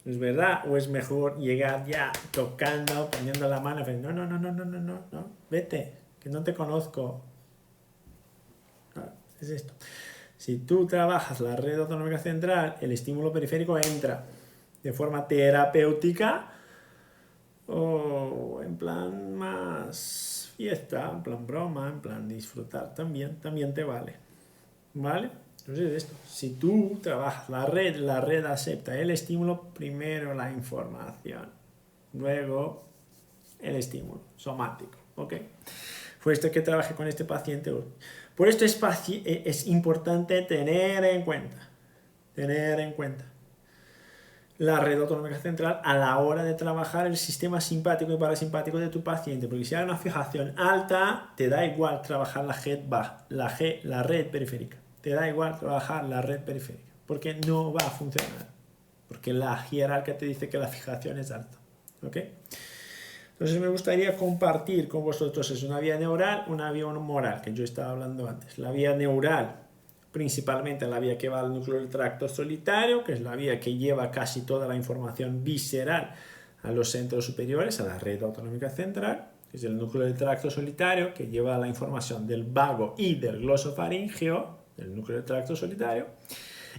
Speaker 1: ¿Es verdad? ¿O es mejor llegar ya tocando, poniendo la mano? No, vete, que no te conozco. Es esto. Si tú trabajas la red autonómica central, el estímulo periférico entra de forma terapéutica o en plan más fiesta, en plan broma, en plan disfrutar también te vale. ¿Vale? Entonces esto, si tú trabajas la red acepta el estímulo, primero la información, luego el estímulo somático. ¿Ok? Fue esto que trabajé con este paciente hoy. Por esto es importante tener en cuenta la red autonómica central a la hora de trabajar el sistema simpático y parasimpático de tu paciente, porque si hay una fijación alta, te da igual trabajar la red periférica, te da igual trabajar la red periférica, porque no va a funcionar, porque la jerarquía te dice que la fijación es alta, ¿ok? Entonces me gustaría compartir con vosotros es una vía neural, una vía humoral, que yo estaba hablando antes. La vía neural, principalmente la vía que va al núcleo del tracto solitario, que es la vía que lleva casi toda la información visceral a los centros superiores, a la red autonómica central, que es el núcleo del tracto solitario, que lleva la información del vago y del glosofaríngeo, del núcleo del tracto solitario.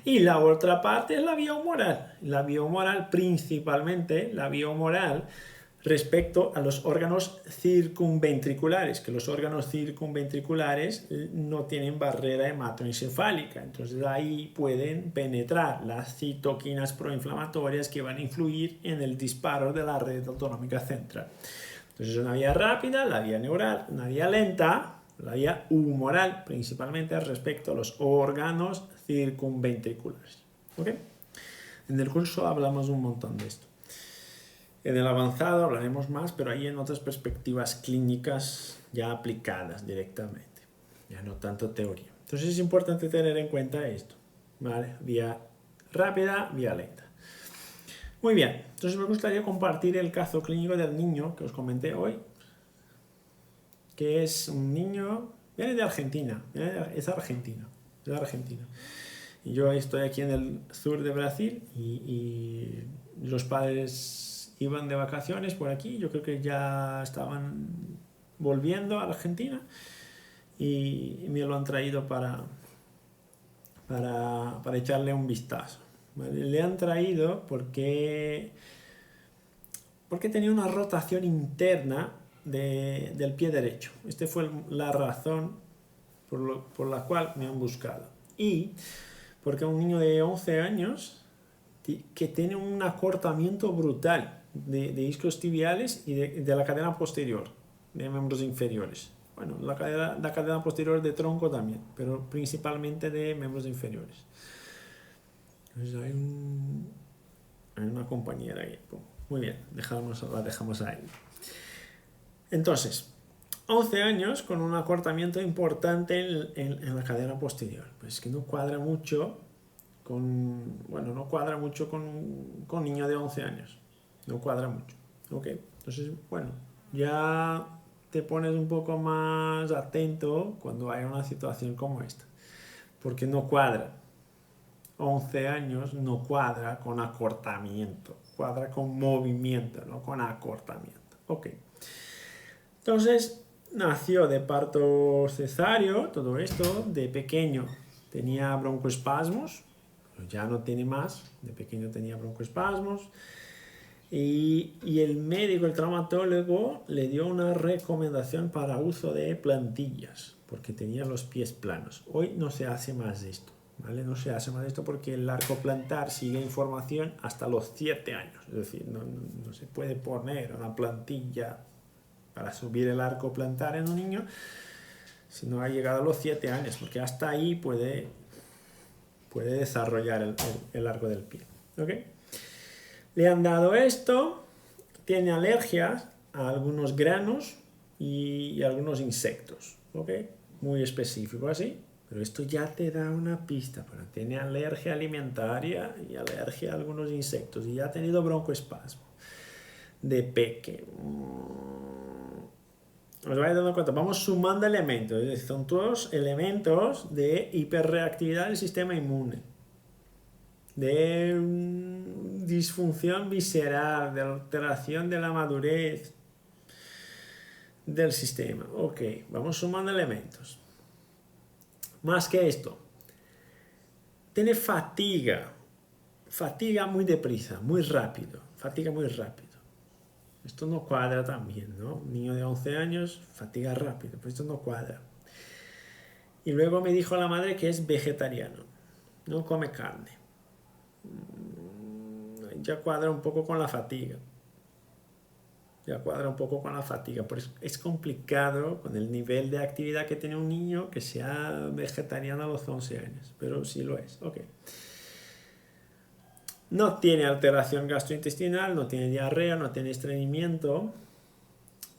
Speaker 1: Y la otra parte es la vía humoral. La vía humoral, principalmente la vía humoral, respecto a los órganos circunventriculares, que los órganos circunventriculares no tienen barrera hematoencefálica, entonces ahí pueden penetrar las citoquinas proinflamatorias que van a influir en el disparo de la red autonómica central. Entonces una vía rápida, la vía neural, una vía lenta, la vía humoral, principalmente respecto a los órganos circunventriculares. ¿Okay? En el curso hablamos un montón de esto. En el avanzado hablaremos más, pero ahí en otras perspectivas clínicas ya aplicadas directamente, ya no tanto teoría. Entonces es importante tener en cuenta esto, ¿vale? Vía rápida, vía lenta. Muy bien, entonces me gustaría compartir el caso clínico del niño que os comenté hoy, que es un niño, viene de Argentina, es argentino. Y yo estoy aquí en el sur de Brasil y los padres iban de vacaciones por aquí, yo creo que ya estaban volviendo a Argentina y me lo han traído para echarle un vistazo. ¿Vale? Le han traído porque tenía una rotación interna del pie derecho. Esta fue la razón por la cual me han buscado. Y porque un niño de 11 años que tiene un acortamiento brutal de isquios tibiales y de la cadena posterior, de miembros inferiores. Bueno, la cadena posterior de tronco también, pero principalmente de miembros inferiores. Entonces hay una compañera ahí. Muy bien, la dejamos ahí. Entonces, 11 años con un acortamiento importante en la cadena posterior. Pues es que no cuadra mucho con un niño de 11 años. No cuadra mucho. ¿Ok? Entonces, bueno, ya te pones un poco más atento cuando hay una situación como esta. Porque no cuadra. 11 años no cuadra con acortamiento. Cuadra con movimiento, no con acortamiento. Ok. Entonces, nació de parto cesárea, todo esto, de pequeño tenía broncoespasmos, pero ya no tiene más, de pequeño tenía broncoespasmos, y el médico, el traumatólogo, le dio una recomendación para uso de plantillas, porque tenía los pies planos. Hoy no se hace más de esto, ¿vale? No se hace más de esto porque el arco plantar sigue en formación hasta los 7 años, es decir, no se puede poner una plantilla para subir el arco plantar en un niño si no ha llegado a los 7 años, porque hasta ahí puede desarrollar el arco del pie. ¿Okay? Le han dado esto, tiene alergias a algunos granos y algunos insectos, ¿okay? Muy específico así, pero esto ya te da una pista, pero tiene alergia alimentaria y alergia a algunos insectos y ya ha tenido broncoespasmo de peque. Os vais dando cuenta, vamos sumando elementos, es decir, son todos elementos de hiperreactividad del sistema inmune, de disfunción visceral, de alteración de la madurez del sistema. Ok, vamos sumando elementos. Más que esto, tiene fatiga muy deprisa, muy rápido, fatiga muy rápido. Esto no cuadra también, ¿no? Un niño de 11 años, fatiga rápido, pero esto no cuadra. Y luego me dijo la madre que es vegetariano, no come carne. Ya cuadra un poco con la fatiga. Pero es complicado con el nivel de actividad que tiene un niño que sea vegetariano a los 11 años, pero sí lo es. Ok. No tiene alteración gastrointestinal, no tiene diarrea, no tiene estreñimiento.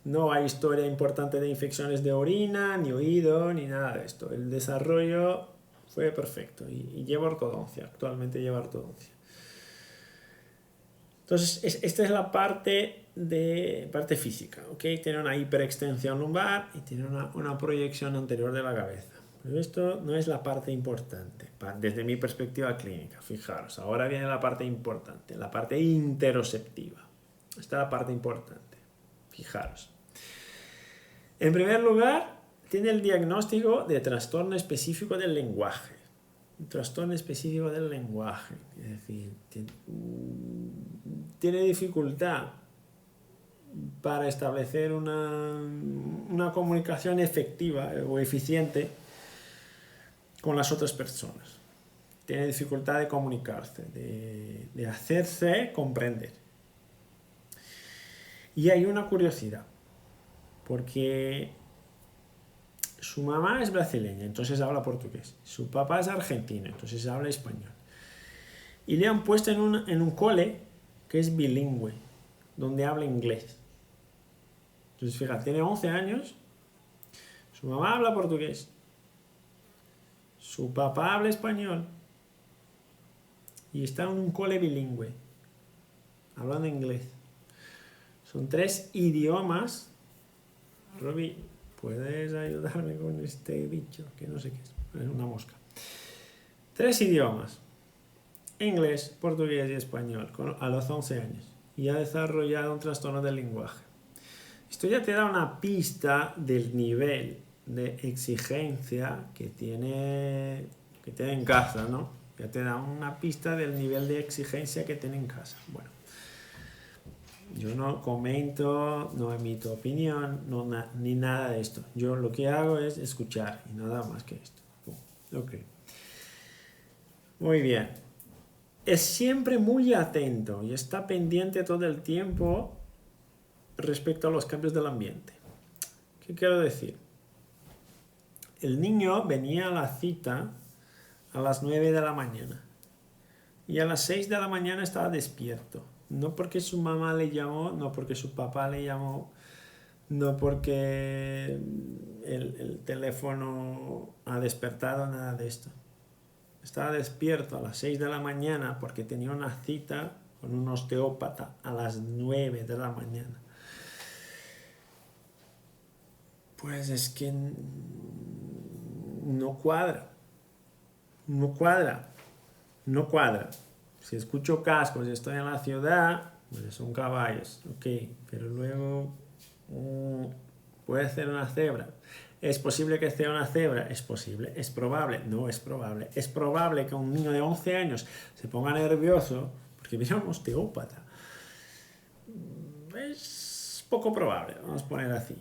Speaker 1: No hay historia importante de infecciones de orina, ni oído, ni nada de esto. El desarrollo fue perfecto y lleva ortodoncia, actualmente lleva ortodoncia. Entonces, esta es la parte física, ¿ok? Tiene una hiperextensión lumbar y tiene una proyección anterior de la cabeza. Pero esto no es la parte importante, desde mi perspectiva clínica. Fijaros, ahora viene la parte importante, la parte interoceptiva. Esta es la parte importante. Fijaros. En primer lugar, tiene el diagnóstico de trastorno específico del lenguaje. Un trastorno específico del lenguaje. Es decir, tiene dificultad para establecer una comunicación efectiva o eficiente con las otras personas. Tiene dificultad de comunicarse, de hacerse comprender. Y hay una curiosidad, porque su mamá es brasileña, entonces habla portugués. Su papá es argentino, entonces habla español. Y le han puesto en un cole que es bilingüe, donde habla inglés. Entonces, fíjate, tiene 11 años, su mamá habla portugués, su papá habla español y está en un cole bilingüe, hablando inglés. Son 3 idiomas. Robbie, ¿puedes ayudarme con este bicho? Que no sé qué es una mosca. 3 idiomas. Inglés, portugués y español, a los 11 años. Y ha desarrollado un trastorno del lenguaje. Esto ya te da una pista del nivel de exigencia que tiene en casa, ¿no? Ya te da una pista del nivel de exigencia que tiene en casa. Bueno, yo no comento, no emito opinión, ni nada de esto. Yo lo que hago es escuchar y nada más que esto. Ok. Muy bien. Es siempre muy atento y está pendiente todo el tiempo respecto a los cambios del ambiente. ¿Qué quiero decir? El niño venía a la cita a las 9 de la mañana y a las 6 de la mañana estaba despierto. No porque su mamá le llamó, no porque su papá le llamó, no porque el teléfono ha despertado, nada de esto. Estaba despierto a las 6 de la mañana porque tenía una cita con un osteópata a las 9 de la mañana. Pues es que no cuadra. No cuadra. No cuadra. Si escucho cascos y estoy en la ciudad, pues son caballos, ok, pero luego puede ser una cebra. ¿Es posible que sea una cebra? Es posible. ¿Es probable? No es probable. Es probable que un niño de 11 años se ponga nervioso porque viene un osteópata. Es poco probable, vamos a poner así.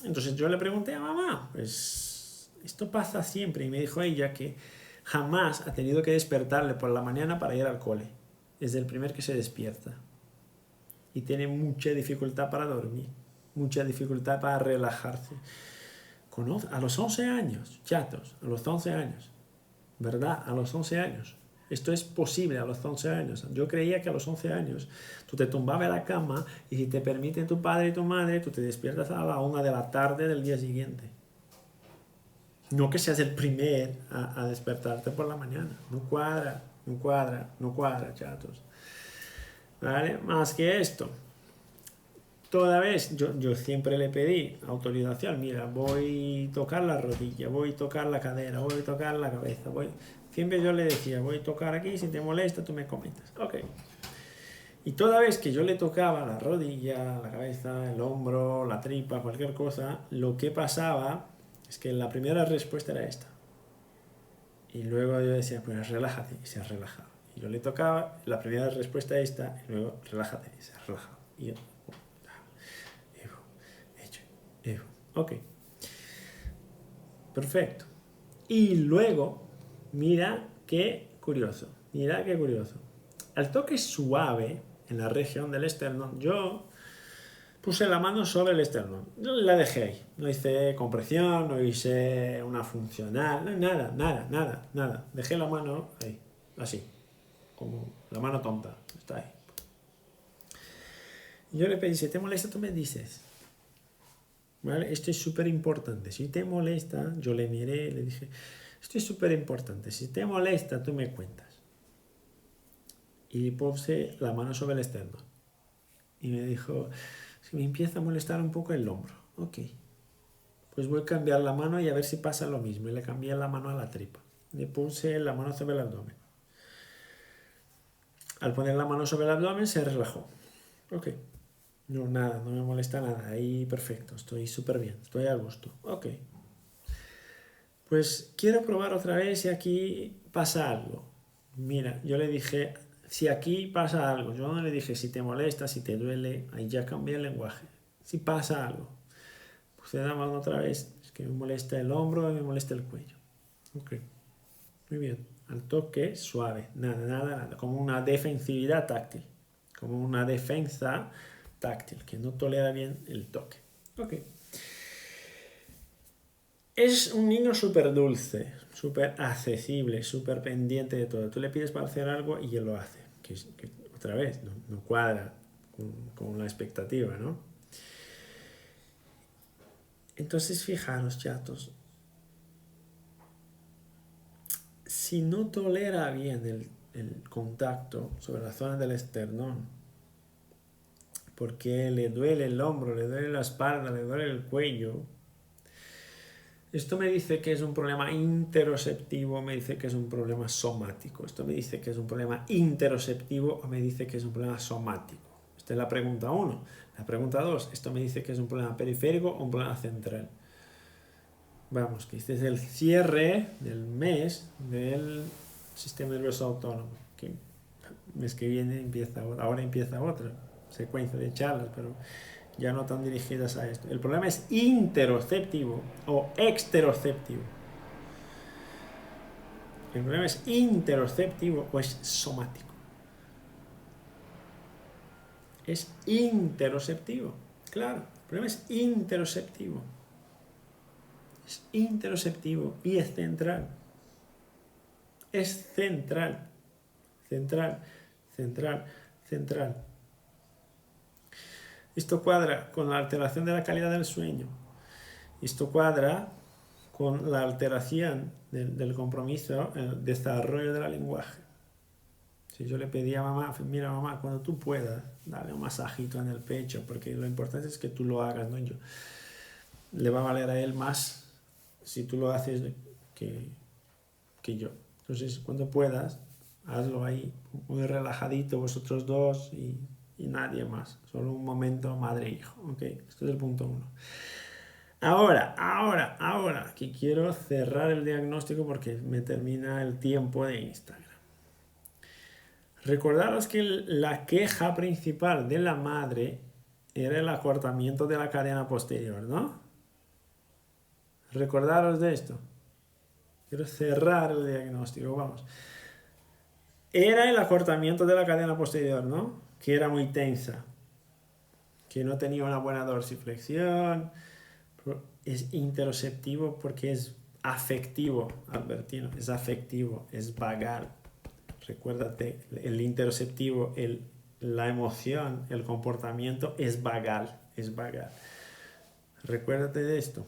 Speaker 1: Entonces yo le pregunté a mamá, pues esto pasa siempre, y me dijo ella que jamás ha tenido que despertarle por la mañana para ir al cole. Es el primer que se despierta. Y tiene mucha dificultad para dormir, mucha dificultad para relajarse. A los 11 años, chatos, a los 11 años, ¿verdad? A los 11 años. Esto es posible a los 11 años. Yo creía que a los 11 años tú te tumbabas en la cama y si te permiten tu padre y tu madre, tú te despiertas a la 1 de la tarde del día siguiente. No que seas el primer a despertarte por la mañana. No cuadra, no cuadra, no cuadra, chatos. ¿Vale? Más que esto. Toda vez yo siempre le pedí autorización. Mira, voy a tocar la rodilla, voy a tocar la cadera, voy a tocar la cabeza. Siempre yo le decía, voy a tocar aquí, si te molesta tú me comentas. Ok. Y toda vez que yo le tocaba la rodilla, la cabeza, el hombro, la tripa, cualquier cosa, lo que pasaba es que la primera respuesta era esta. Y luego yo decía, pues relájate, y se relajaba. Y yo le tocaba, la primera respuesta esta, y luego relájate, y se relajaba. Y yo, ok. Perfecto. Y luego, mira qué curioso. Mira qué curioso. Al toque suave en la región del esternón, yo puse la mano sobre el esternón. Yo la dejé ahí. No hice compresión, no hice una funcional, nada. Dejé la mano ahí, así. como la mano tonta, está ahí. Y yo le pedí, si te molesta, tú me dices. ¿Vale? Esto es súper importante. Si te molesta, yo le miré, le dije, esto es súper importante. Si te molesta, tú me cuentas. Y puse la mano sobre el esternón. Y me dijo, si me empieza a molestar un poco el hombro. Ok. Pues voy a cambiar la mano y a ver si pasa lo mismo. Y le cambié la mano a la tripa. Le puse la mano sobre el abdomen. Al poner la mano sobre el abdomen se relajó. Ok. No, nada, no me molesta nada. Ahí perfecto. Estoy súper bien. Estoy a gusto. Ok. Pues quiero probar otra vez si aquí pasa algo. Mira, yo le dije, si aquí pasa algo. Yo no le dije si te molesta, si te duele. Ahí ya cambié el lenguaje. Si pasa algo. Pues le damos otra vez. Es que me molesta el hombro y me molesta el cuello. Ok. Muy bien. Al toque, suave. Nada, nada, nada. Como una defensividad táctil. Como una defensa táctil. Que no tolera bien el toque. Ok. Es un niño súper dulce, súper accesible, súper pendiente de todo. Tú le pides para hacer algo y él lo hace. Que otra vez, no cuadra con la expectativa, ¿no? Entonces, fijaros, chatos. Si no tolera bien el contacto sobre la zona del esternón, porque le duele el hombro, le duele la espalda, le duele el cuello, esto me dice que es un problema interoceptivo, me dice que es un problema somático. Esto me dice que es un problema interoceptivo o me dice que es un problema somático. Esta es la pregunta 1. La pregunta 2, esto me dice que es un problema periférico o un problema central. Vamos, que este es el cierre del mes del sistema nervioso autónomo. Que el mes que viene ahora empieza otra secuencia de charlas, pero ya no tan dirigidas a esto. El problema es interoceptivo o exteroceptivo. El problema es interoceptivo o es somático. Es interoceptivo. Claro, el problema es interoceptivo. Es interoceptivo y es central. Es central. Central, central, central. Esto cuadra con la alteración de la calidad del sueño. Esto cuadra con la alteración del compromiso, el desarrollo del lenguaje. Si yo le pedía a mamá, mira mamá, cuando tú puedas, dale un masajito en el pecho, porque lo importante es que tú lo hagas, ¿no? Le va a valer a él más si tú lo haces que yo. Entonces, cuando puedas, hazlo ahí, muy relajadito vosotros dos y nadie más. Solo un momento madre e hijo. ¿Ok? Esto es el punto 1. Ahora, que quiero cerrar el diagnóstico porque me termina el tiempo de Instagram. Recordaros que la queja principal de la madre era el acortamiento de la cadena posterior, ¿no? Recordaros de esto. Quiero cerrar el diagnóstico, vamos. Era el acortamiento de la cadena posterior, ¿no? Que era muy tensa, que no tenía una buena dorsiflexión. Es interoceptivo porque es afectivo, Albertino, es afectivo, es vagal. Recuérdate, el interoceptivo, la emoción, el comportamiento es vagal, es vagal. Recuérdate de esto.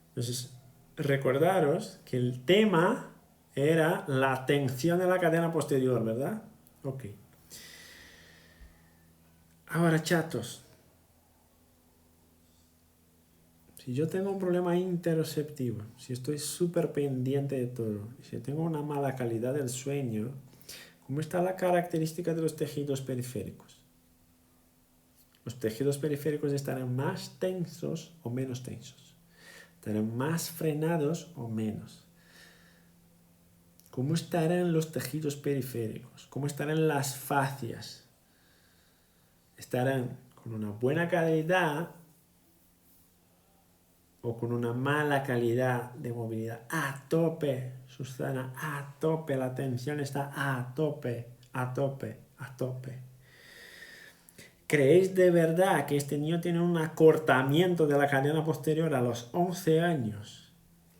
Speaker 1: Entonces, recordaros que el tema era la tensión de la cadena posterior, ¿verdad? Ok. Ahora, chatos, si yo tengo un problema interoceptivo, si estoy súper pendiente de todo, si tengo una mala calidad del sueño, ¿cómo está la característica de los tejidos periféricos? Los tejidos periféricos estarán más tensos o menos tensos. Estarán más frenados o menos. ¿Cómo estarán los tejidos periféricos? ¿Cómo estarán las fascias? ¿Estarán con una buena calidad o con una mala calidad de movilidad? A tope, Susana, a tope, la tensión está a tope, a tope, a tope. ¿Creéis de verdad que este niño tiene un acortamiento de la cadena posterior a los 11 años?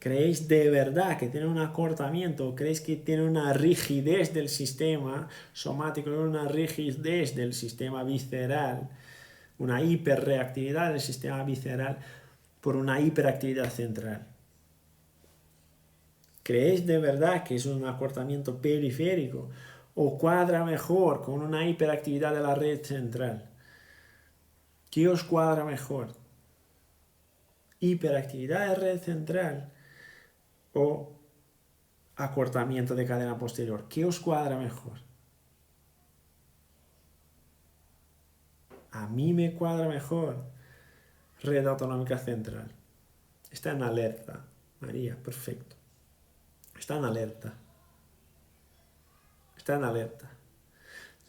Speaker 1: ¿Creéis de verdad que tiene un acortamiento? ¿Creéis que tiene una rigidez del sistema somático, una rigidez del sistema visceral, una hiperreactividad del sistema visceral por una hiperactividad central? ¿Creéis de verdad que es un acortamiento periférico o cuadra mejor con una hiperactividad de la red central? ¿Qué os cuadra mejor? ¿Hiperactividad de red central o acortamiento de cadena posterior? ¿Qué os cuadra mejor? A mí me cuadra mejor red autonómica central. Está en alerta. María, perfecto. Está en alerta. Está en alerta.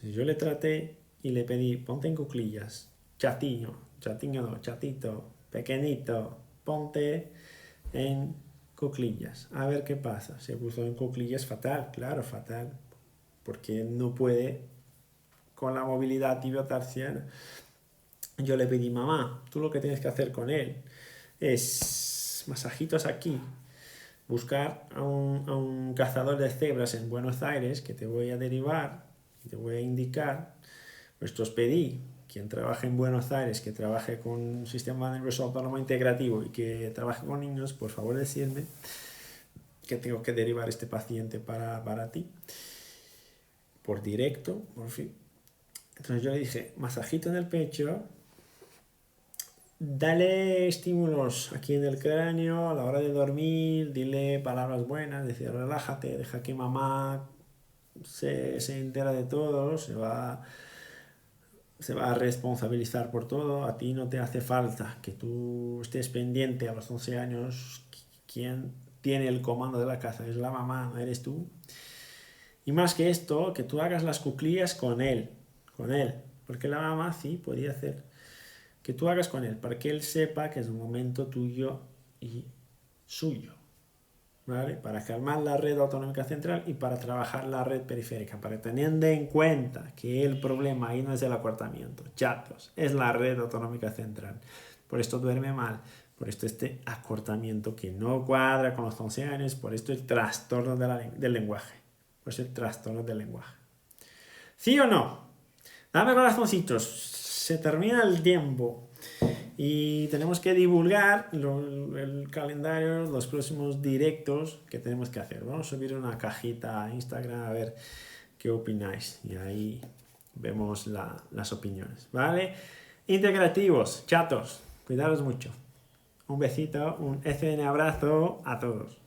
Speaker 1: Yo le traté y le pedí, ponte en cuclillas. Chatiño no, chatito, pequeñito, ponte en cuclillas. A ver qué pasa. Se puso en cuclillas fatal, claro, fatal. Porque no puede con la movilidad tibiotarsiana. Yo le pedí, mamá, tú lo que tienes que hacer con él es masajitos aquí, buscar a un cazador de cebras en Buenos Aires que te voy a derivar, te voy a indicar, pues os pedí, quien trabaje en Buenos Aires, que trabaje con un sistema nervioso autónomo integrativo y que trabaje con niños, por favor decidme que tengo que derivar este paciente para ti, por directo, por fin. Entonces yo le dije, masajito en el pecho, dale estímulos aquí en el cráneo a la hora de dormir, dile palabras buenas, decir relájate, deja que mamá se entera de todo, se va a responsabilizar por todo, a ti no te hace falta que tú estés pendiente a los 11 años, quien tiene el comando de la casa es la mamá, no eres tú. Y más que esto, que tú hagas las cuclillas con él, porque la mamá sí podía hacer. Que tú hagas con él, para que él sepa que es un momento tuyo y suyo, ¿vale? Para calmar la red autonómica central y para trabajar la red periférica, para teniendo en cuenta que el problema ahí no es el acortamiento, chatos, es la red autonómica central. Por esto duerme mal, por esto este acortamiento que no cuadra con los 11 años, por esto el trastorno del lenguaje, por eso el trastorno del lenguaje. ¿Sí o no? Dame corazoncitos, se termina el tiempo. Y tenemos que divulgar el calendario, los próximos directos que tenemos que hacer. Vamos a subir una cajita a Instagram a ver qué opináis. Y ahí vemos las opiniones, ¿vale? Integrativos, chatos, cuidaros mucho. Un besito, un FN abrazo a todos.